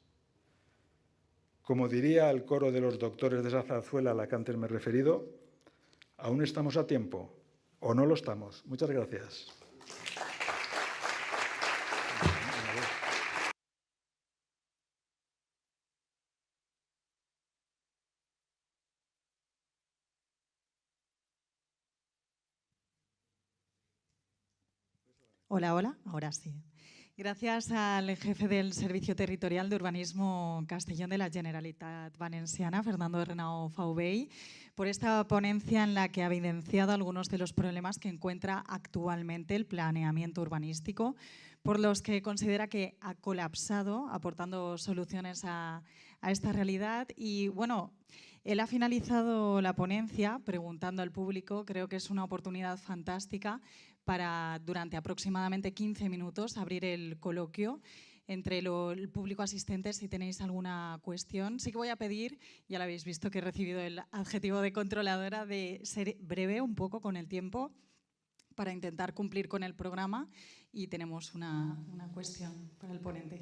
Como diría el coro de los doctores de esa zarzuela a la que antes me he referido, ¿aún estamos a tiempo o no lo estamos? Muchas gracias. Hola, hola, ahora sí. Gracias al jefe del Servicio Territorial de Urbanismo Castellón de la Generalitat Valenciana, Fernando Renao Faubey, por esta ponencia en la que ha evidenciado algunos de los problemas que encuentra actualmente el planeamiento urbanístico, por los que considera que ha colapsado, aportando soluciones a esta realidad. Y bueno, él ha finalizado la ponencia preguntando al público, creo que es una oportunidad fantástica para, durante aproximadamente 15 minutos, abrir el coloquio entre el público asistente. Si tenéis alguna cuestión, sí que voy a pedir, ya lo habéis visto que he recibido el adjetivo de controladora, de ser breve un poco con el tiempo para intentar cumplir con el programa, y tenemos una cuestión para el ponente.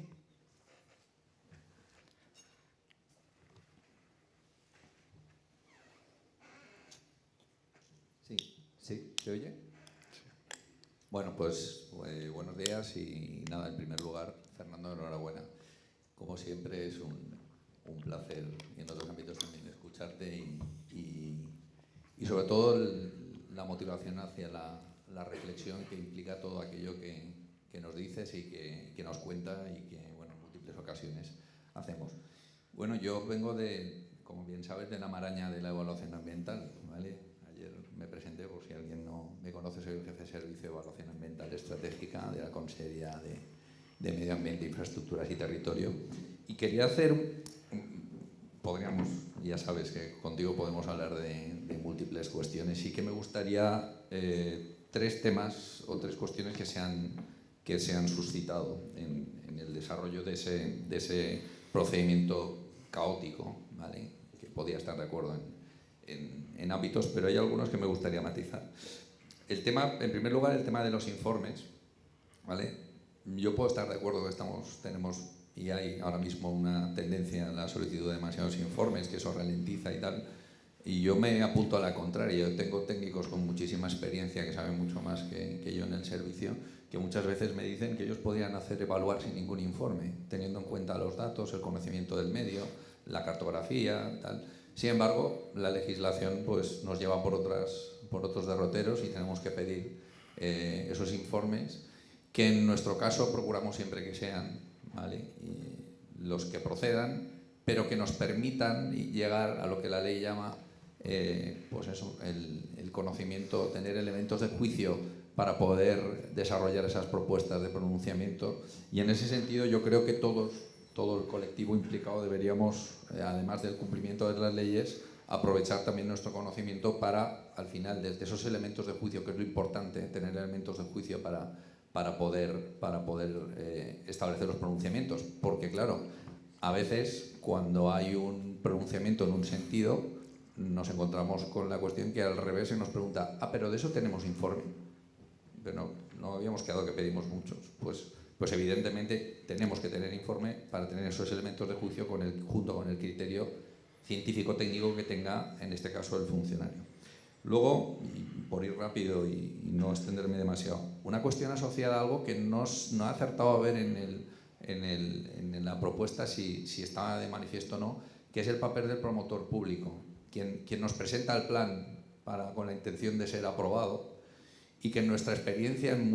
Sí, ¿se oye? Bueno, pues buenos días y nada, en primer lugar, Fernando, enhorabuena. Como siempre es un placer, y en otros ámbitos también, escucharte y sobre todo la motivación hacia la reflexión que implica todo aquello que nos dices y que nos cuenta y que, bueno, en múltiples ocasiones hacemos. Bueno, yo vengo como bien sabes, de la maraña de la evaluación ambiental, ¿vale? Me presenté, por si alguien no me conoce, soy el jefe de Servicio de Evaluación Ambiental Estratégica de la Consejería de Medio Ambiente, Infraestructuras y Territorio. Y quería hacer, podríamos, ya sabes que contigo podemos hablar de múltiples cuestiones, sí que me gustaría tres temas o tres cuestiones que se han suscitado en el desarrollo de ese procedimiento caótico, ¿vale? Que podía estar de acuerdo en ámbitos, pero hay algunos que me gustaría matizar. El tema, en primer lugar, el tema de los informes, ¿vale? Yo puedo estar de acuerdo que tenemos y hay ahora mismo una tendencia a la solicitud de demasiados informes, que eso ralentiza y tal, y yo me apunto a la contraria. Yo tengo técnicos con muchísima experiencia que saben mucho más que yo en el servicio, que muchas veces me dicen que ellos podrían hacer evaluar sin ningún informe, teniendo en cuenta los datos, el conocimiento del medio, la cartografía, tal. Sin embargo, la legislación pues, nos lleva por otros derroteros y tenemos que pedir esos informes, que en nuestro caso procuramos siempre que sean, ¿vale? Los que procedan, pero que nos permitan llegar a lo que la ley llama pues eso, el conocimiento, tener elementos de juicio para poder desarrollar esas propuestas de pronunciamiento. Y en ese sentido yo creo que todo el colectivo implicado deberíamos, además del cumplimiento de las leyes, aprovechar también nuestro conocimiento para, al final, desde esos elementos de juicio, que es lo importante, tener elementos de juicio para poder establecer los pronunciamientos. Porque, claro, a veces cuando hay un pronunciamiento en un sentido, nos encontramos con la cuestión que al revés se nos pregunta, pero de eso tenemos informe. Pero no habíamos quedado que pedimos muchos. Pues evidentemente tenemos que tener informe para tener esos elementos de juicio junto con el criterio científico-técnico que tenga, en este caso, el funcionario. Luego, por ir rápido y no extenderme demasiado, una cuestión asociada a algo que no ha acertado a ver en la propuesta si estaba de manifiesto o no, que es el papel del promotor público, quien nos presenta el plan con la intención de ser aprobado, y que en nuestra experiencia en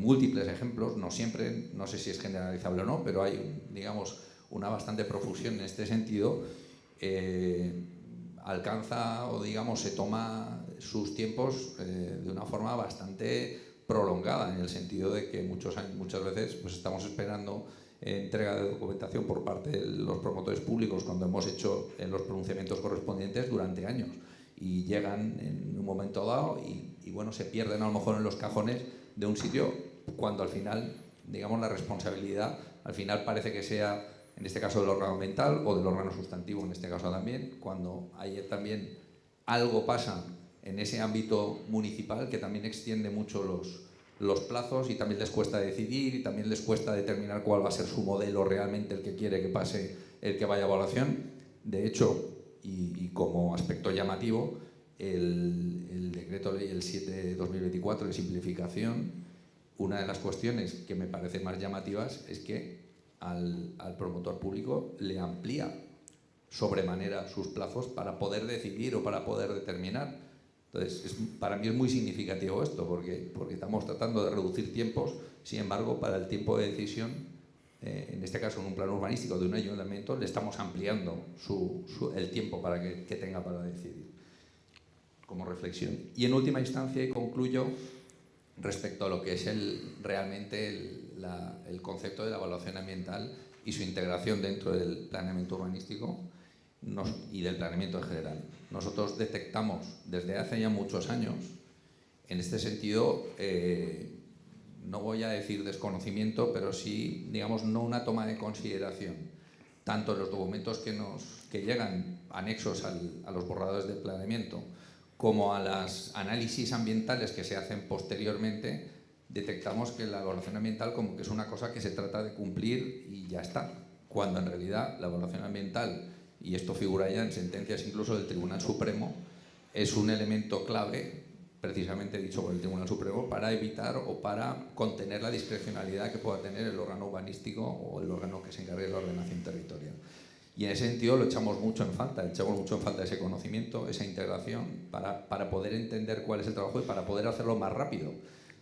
múltiples ejemplos, no siempre, no sé si es generalizable o no, pero hay, digamos, una bastante profusión en este sentido, alcanza o, digamos, se toma sus tiempos de una forma bastante prolongada, en el sentido de que muchas veces pues, estamos esperando entrega de documentación por parte de los promotores públicos cuando hemos hecho los pronunciamientos correspondientes durante años, y llegan en un momento dado y bueno, se pierden a lo mejor en los cajones de un sitio, cuando al final, digamos, la responsabilidad al final parece que sea, en este caso, del órgano ambiental o del órgano sustantivo, en este caso también, cuando hay también algo pasa en ese ámbito municipal que también extiende mucho los plazos, y también les cuesta decidir y también les cuesta determinar cuál va a ser su modelo realmente, el que quiere que pase, el que vaya a evaluación. De hecho, y como aspecto llamativo, el decreto ley el 7 de 2024 de simplificación, una de las cuestiones que me parecen más llamativas es que al promotor público le amplía sobremanera sus plazos para poder decidir o para poder determinar. Entonces, para mí es muy significativo esto, porque estamos tratando de reducir tiempos, sin embargo, para el tiempo de decisión, en este caso en un plan urbanístico de un ayuntamiento, le estamos ampliando el tiempo para que tenga para decidir, como reflexión. Y en última instancia, y concluyo, respecto a lo que es realmente el concepto de la evaluación ambiental y su integración dentro del planeamiento urbanístico y del planeamiento en general. Nosotros detectamos desde hace ya muchos años, en este sentido, no voy a decir desconocimiento, pero sí, digamos, no una toma de consideración, tanto en los documentos que llegan anexos a los borradores de planeamiento, como a los análisis ambientales que se hacen posteriormente, detectamos que la evaluación ambiental como que es una cosa que se trata de cumplir y ya está, cuando en realidad la evaluación ambiental, y esto figura ya en sentencias incluso del Tribunal Supremo, es un elemento clave, precisamente dicho por el Tribunal Supremo, para evitar o para contener la discrecionalidad que pueda tener el órgano urbanístico o el órgano que se encargue de la ordenación territorial. Y en ese sentido lo echamos mucho en falta ese conocimiento, esa integración, para poder entender cuál es el trabajo y para poder hacerlo más rápido.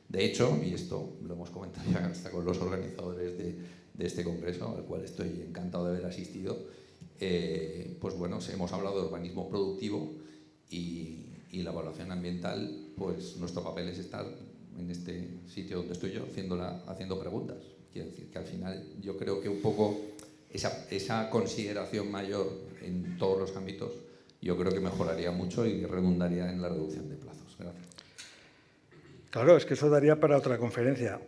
De hecho, y esto lo hemos comentado ya hasta con los organizadores de este congreso, al cual estoy encantado de haber asistido, pues bueno, hemos hablado de urbanismo productivo y la evaluación ambiental, pues nuestro papel es estar en este sitio donde estoy yo haciendo preguntas. Quiero decir que al final yo creo que un poco esa consideración mayor en todos los ámbitos yo creo que mejoraría mucho y redundaría en la reducción de plazos. Gracias. Claro, es que eso daría para otra conferencia.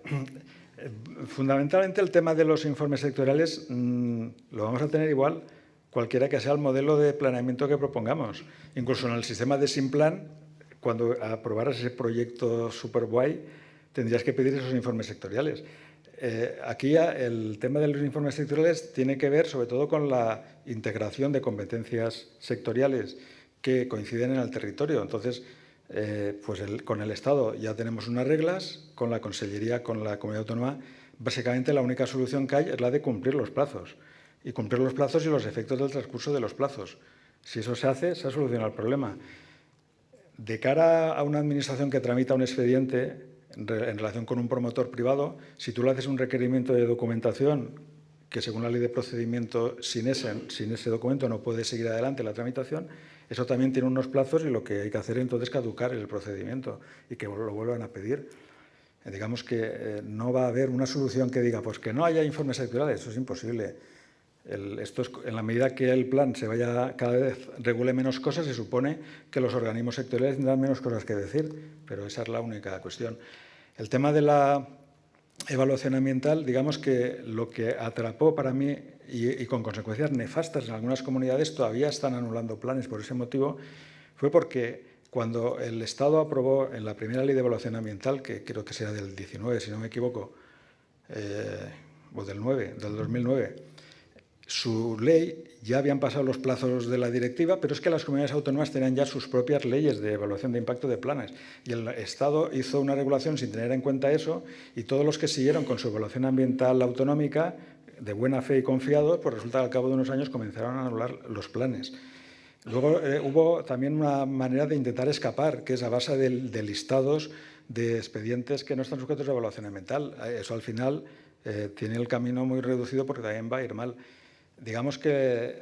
Fundamentalmente el tema de los informes sectoriales lo vamos a tener igual cualquiera que sea el modelo de planeamiento que propongamos. Incluso en el sistema de Simplan, cuando aprobaras ese proyecto super guay, tendrías que pedir esos informes sectoriales. Aquí el tema de los informes sectoriales tiene que ver sobre todo con la integración de competencias sectoriales que coinciden en el territorio. Entonces, pues con el Estado ya tenemos unas reglas, con la Consellería, con la Comunidad Autónoma, básicamente la única solución que hay es la de cumplir los plazos. Y cumplir los plazos y los efectos del transcurso de los plazos. Si eso se hace, se ha solucionado el problema. De cara a una administración que tramita un expediente en relación con un promotor privado, si tú le haces un requerimiento de documentación que según la ley de procedimiento sin ese documento no puede seguir adelante la tramitación, eso también tiene unos plazos y lo que hay que hacer entonces es caducar el procedimiento y que lo vuelvan a pedir. Digamos que no va a haber una solución que diga pues que no haya informes sectoriales, eso es imposible. Esto es, en la medida que el plan cada vez regule menos cosas, se supone que los organismos sectoriales tendrán menos cosas que decir, pero esa es la única cuestión. El tema de la evaluación ambiental, digamos que lo que atrapó para mí, y con consecuencias nefastas en algunas comunidades, todavía están anulando planes por ese motivo, fue porque cuando el Estado aprobó en la primera ley de evaluación ambiental, que creo que será del 19, si no me equivoco, o del 2009, su ley, ya habían pasado los plazos de la directiva, pero es que las comunidades autónomas tenían ya sus propias leyes de evaluación de impacto de planes. Y el Estado hizo una regulación sin tener en cuenta eso y todos los que siguieron con su evaluación ambiental autonómica, de buena fe y confiados, pues resulta que al cabo de unos años comenzaron a anular los planes. Luego hubo también una manera de intentar escapar, que es a base de listados de expedientes que no están sujetos a evaluación ambiental. Eso al final tiene el camino muy reducido porque también va a ir mal. Digamos que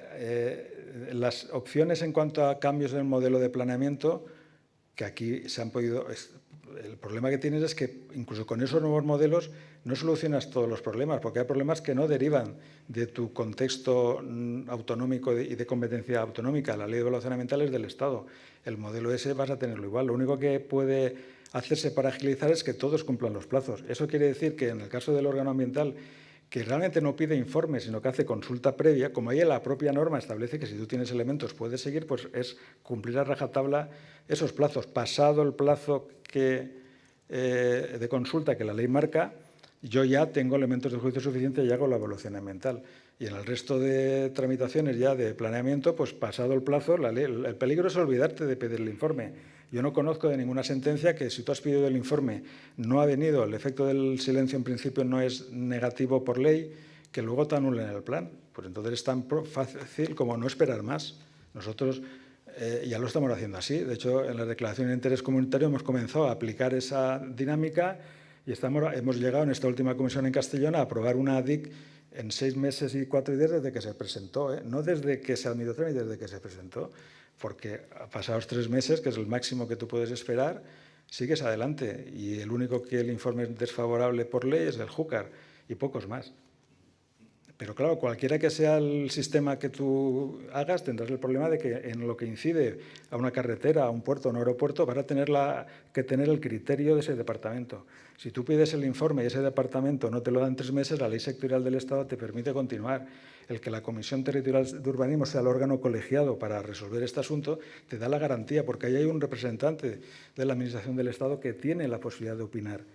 las opciones en cuanto a cambios del modelo de planeamiento, que aquí se han podido... El problema que tienes es que incluso con esos nuevos modelos no solucionas todos los problemas, porque hay problemas que no derivan de tu contexto autonómico y de competencia autonómica. La ley de evaluación ambiental es del Estado. El modelo ese vas a tenerlo igual. Lo único que puede hacerse para agilizar es que todos cumplan los plazos. Eso quiere decir que en el caso del órgano ambiental, que realmente no pide informe, sino que hace consulta previa, como ahí la propia norma establece que si tú tienes elementos puedes seguir, pues es cumplir a rajatabla esos plazos. Pasado el plazo de consulta que la ley marca, yo ya tengo elementos de juicio suficiente y hago la evaluación ambiental. Y en el resto de tramitaciones ya de planeamiento, pues pasado el plazo, el peligro es olvidarte de pedir el informe. Yo no conozco de ninguna sentencia que si tú has pedido el informe no ha venido, el efecto del silencio en principio no es negativo por ley, que luego te anulen el plan. Pues entonces es tan fácil como no esperar más. Nosotros Ya lo estamos haciendo así. De hecho, en la declaración de interés comunitario hemos comenzado a aplicar esa dinámica y hemos llegado en esta última comisión en Castellón a aprobar una ADIC en 6 meses y 4 días desde que se presentó, ¿eh? No desde que se admitió trámite, desde que se presentó, porque pasados 3 meses, que es el máximo que tú puedes esperar, sigues adelante. Y el único que el informe es desfavorable por ley es el Júcar y pocos más. Pero claro, cualquiera que sea el sistema que tú hagas, tendrás el problema de que en lo que incide a una carretera, a un puerto, a un aeropuerto, vas a tener que tener el criterio de ese departamento. Si tú pides el informe y ese departamento no te lo da en 3 meses, la ley sectorial del Estado te permite continuar. El que la Comisión Territorial de Urbanismo sea el órgano colegiado para resolver este asunto te da la garantía, porque ahí hay un representante de la Administración del Estado que tiene la posibilidad de opinar.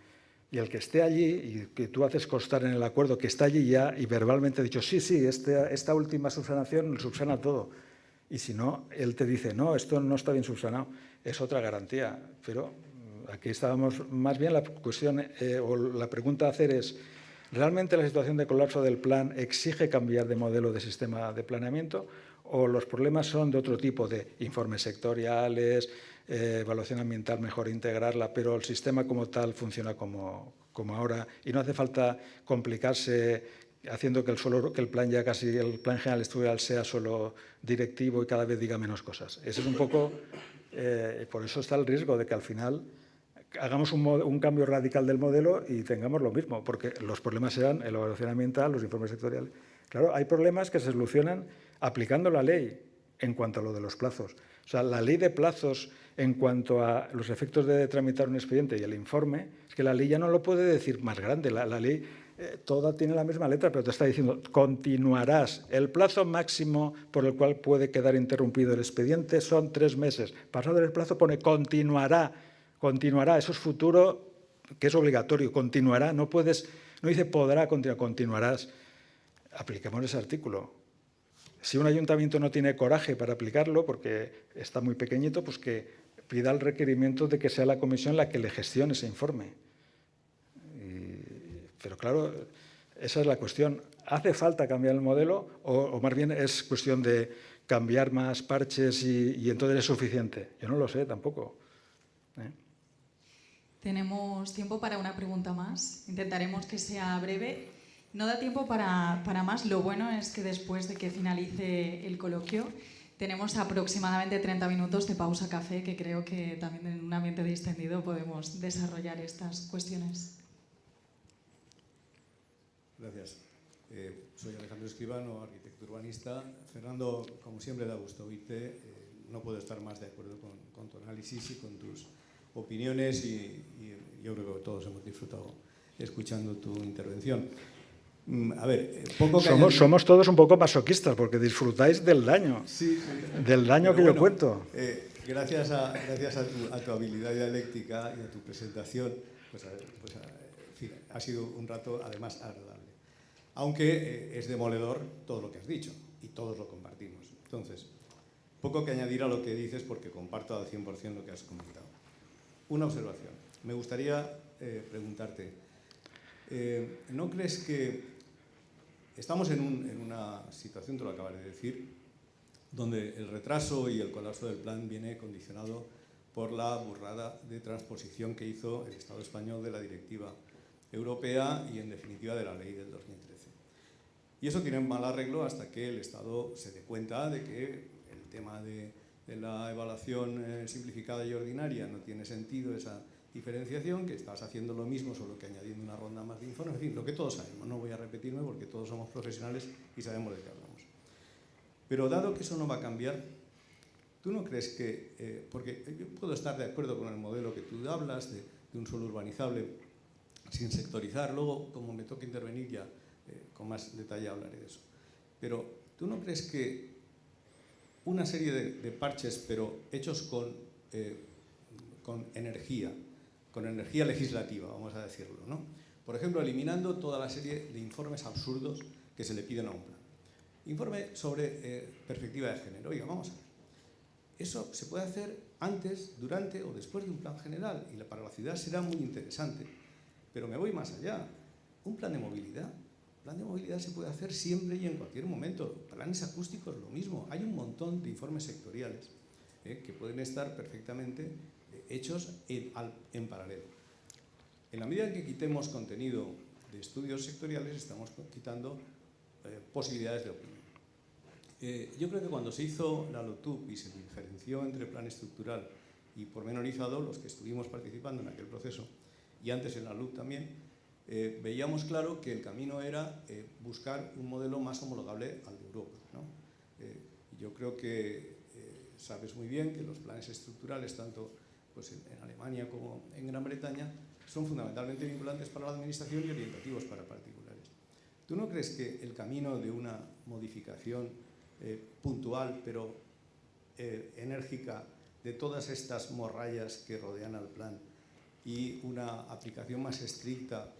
Y el que esté allí, y que tú haces constar en el acuerdo que está allí ya y verbalmente ha dicho, sí, esta última subsanación subsana todo. Y si no, él te dice, no, esto no está bien subsanado, es otra garantía. Pero aquí estábamos, más bien la cuestión o la pregunta a hacer es, ¿realmente la situación de colapso del plan exige cambiar de modelo de sistema de planeamiento? ¿O los problemas son de otro tipo, de informes sectoriales, evaluación ambiental, mejor integrarla, pero el sistema como tal funciona como ahora y no hace falta complicarse haciendo que el plan ya casi, el plan general estructural sea solo directivo y cada vez diga menos cosas? Ese es un poco, por eso está el riesgo de que al final hagamos un cambio radical del modelo y tengamos lo mismo, porque los problemas serán la evaluación ambiental, los informes sectoriales. Claro, hay problemas que se solucionan aplicando la ley en cuanto a lo de los plazos. O sea, la ley de plazos en cuanto a los efectos de tramitar un expediente y el informe, es que la ley ya no lo puede decir más grande. La ley toda tiene la misma letra, pero te está diciendo, continuarás. El plazo máximo por el cual puede quedar interrumpido el expediente son 3 meses. Pasado el plazo pone continuará. Continuará, eso es futuro, que es obligatorio. Continuará, no dice podrá continuar, continuarás. Apliquemos ese artículo. Si un ayuntamiento no tiene coraje para aplicarlo, porque está muy pequeñito, pues que pida el requerimiento de que sea la comisión la que le gestione ese informe. Pero claro, esa es la cuestión. ¿Hace falta cambiar el modelo o más bien es cuestión de cambiar más parches y entonces es suficiente? Yo no lo sé tampoco. Tenemos tiempo para una pregunta más. Intentaremos que sea breve. No da tiempo para más. Lo bueno es que después de que finalice el coloquio tenemos aproximadamente 30 minutos de pausa café, que creo que también en un ambiente distendido podemos desarrollar estas cuestiones. Gracias. Soy Alejandro Escribano, arquitecto urbanista. Fernando, como siempre, da gusto oírte. No puedo estar más de acuerdo con tu análisis y con tus opiniones y yo creo que todos hemos disfrutado escuchando tu intervención. A ver, poco que somos todos un poco masoquistas porque disfrutáis del daño, sí, del daño que yo cuento. Gracias a tu habilidad dialéctica y a tu presentación, en fin, ha sido un rato además agradable. Aunque es demoledor todo lo que has dicho y todos lo compartimos. Entonces, poco que añadir a lo que dices porque comparto al 100% lo que has comentado. Una observación. Me gustaría preguntarte, ¿no crees que estamos en una situación, tú lo acabas de decir, donde el retraso y el colapso del plan viene condicionado por la burrada de transposición que hizo el Estado español de la directiva europea y, en definitiva, de la ley del 2013? Y eso tiene mal arreglo hasta que el Estado se dé cuenta de que el tema de la evaluación simplificada y ordinaria no tiene sentido esa diferenciación, que estás haciendo lo mismo, solo que añadiendo una ronda más de informes, en fin, lo que todos sabemos, no voy a repetirme porque todos somos profesionales y sabemos de qué hablamos. Pero dado que eso no va a cambiar, ¿tú no crees que, porque yo puedo estar de acuerdo con el modelo que tú hablas, de un suelo urbanizable sin sectorizar, luego como me toque intervenir ya con más detalle hablaré de eso, pero ¿tú no crees que una serie de parches, pero hechos con energía legislativa, vamos a decirlo, ¿no? Por ejemplo, eliminando toda la serie de informes absurdos que se le piden a un plan. Informe sobre perspectiva de género. Oiga, vamos a ver. Eso se puede hacer antes, durante o después de un plan general y para la ciudad será muy interesante. Pero me voy más allá. Un plan de movilidad. El plan de movilidad se puede hacer siempre y en cualquier momento. Planes acústicos, lo mismo. Hay un montón de informes sectoriales que pueden estar perfectamente hechos en paralelo. En la medida en que quitemos contenido de estudios sectoriales, estamos quitando posibilidades de opinión. Yo creo que cuando se hizo la LOTUP y se diferenció entre plan estructural y pormenorizado, los que estuvimos participando en aquel proceso, y antes en la LUP también, veíamos claro que el camino era buscar un modelo más homologable al de Europa, ¿no? Yo creo que sabes muy bien que los planes estructurales, tanto pues, en Alemania como en Gran Bretaña, son fundamentalmente vinculantes para la administración y orientativos para particulares. ¿Tú no crees que el camino de una modificación puntual, pero enérgica, de todas estas morrallas que rodean al plan y una aplicación más estricta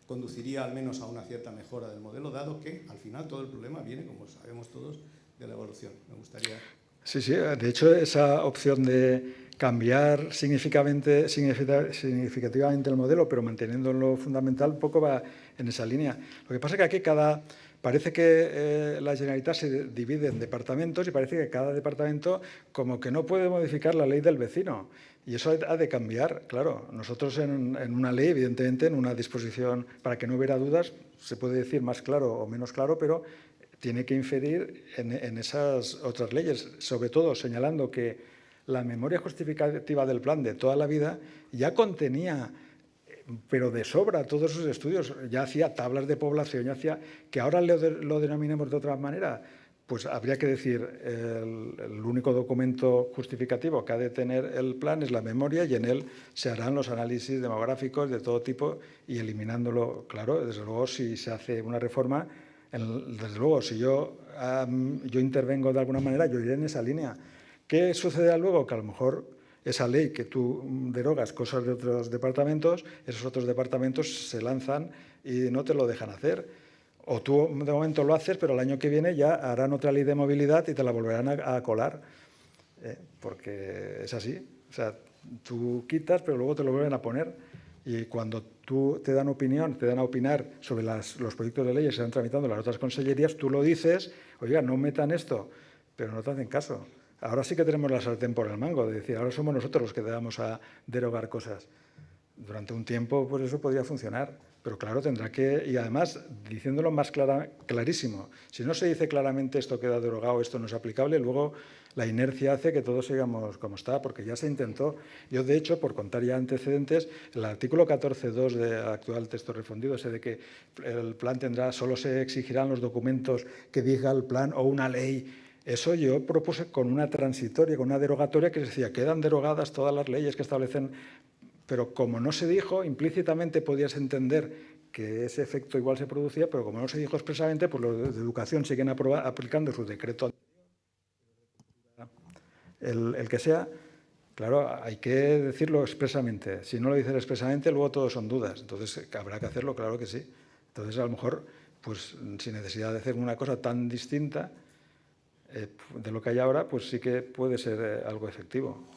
conduciría al menos a una cierta mejora del modelo, dado que al final todo el problema viene, como sabemos todos, de la evolución? Me gustaría... Sí, de hecho esa opción de cambiar significativamente el modelo, pero manteniendo lo fundamental, un poco va en esa línea. Lo que pasa es que aquí parece que la Generalitat se divide en departamentos y parece que cada departamento como que no puede modificar la ley del vecino. Y eso ha de cambiar, claro. Nosotros en una ley, evidentemente, en una disposición, para que no hubiera dudas, se puede decir más claro o menos claro, pero tiene que inferir en esas otras leyes, sobre todo señalando que la memoria justificativa del plan de toda la vida ya contenía, pero de sobra, todos esos estudios, ya hacía tablas de población, ya hacía, que ahora lo denominemos de otra manera, pues habría que decir, el único documento justificativo que ha de tener el plan es la memoria y en él se harán los análisis demográficos de todo tipo y eliminándolo, claro, desde luego si se hace una reforma, desde luego si yo intervengo de alguna manera, yo iré en esa línea. ¿Qué sucederá luego? Que a lo mejor esa ley que tú derogas cosas de otros departamentos, esos otros departamentos se lanzan y no te lo dejan hacer. O tú de momento lo haces, pero el año que viene ya harán otra ley de movilidad y te la volverán a colar. Porque es así. O sea, tú quitas, pero luego te lo vuelven a poner. Y cuando tú te dan a opinar sobre los proyectos de leyes que se están tramitando en las otras consellerías, tú lo dices, oiga, no metan esto, pero no te hacen caso. Ahora sí que tenemos la sartén por el mango, de decir, ahora somos nosotros los que vamos a derogar cosas. Durante un tiempo, pues eso podría funcionar, pero claro, tendrá que, y además, diciéndolo más clarísimo, si no se dice claramente esto queda derogado, esto no es aplicable, luego la inercia hace que todos sigamos como está, porque ya se intentó. Yo, de hecho, por contar ya antecedentes, el artículo 14.2 del actual texto refundido, ese de que el plan solo se exigirán los documentos que diga el plan o una ley. Eso yo propuse con una transitoria, con una derogatoria que decía, quedan derogadas todas las leyes que establecen, pero como no se dijo, implícitamente podías entender que ese efecto igual se producía, pero como no se dijo expresamente, pues los de educación siguen aplicando su decreto, el que sea. Claro, hay que decirlo expresamente. Si no lo dices expresamente, luego todo son dudas. Entonces, ¿habrá que hacerlo? Claro que sí. Entonces, a lo mejor, pues sin necesidad de hacer una cosa tan distinta de lo que hay ahora, pues sí que puede ser algo efectivo.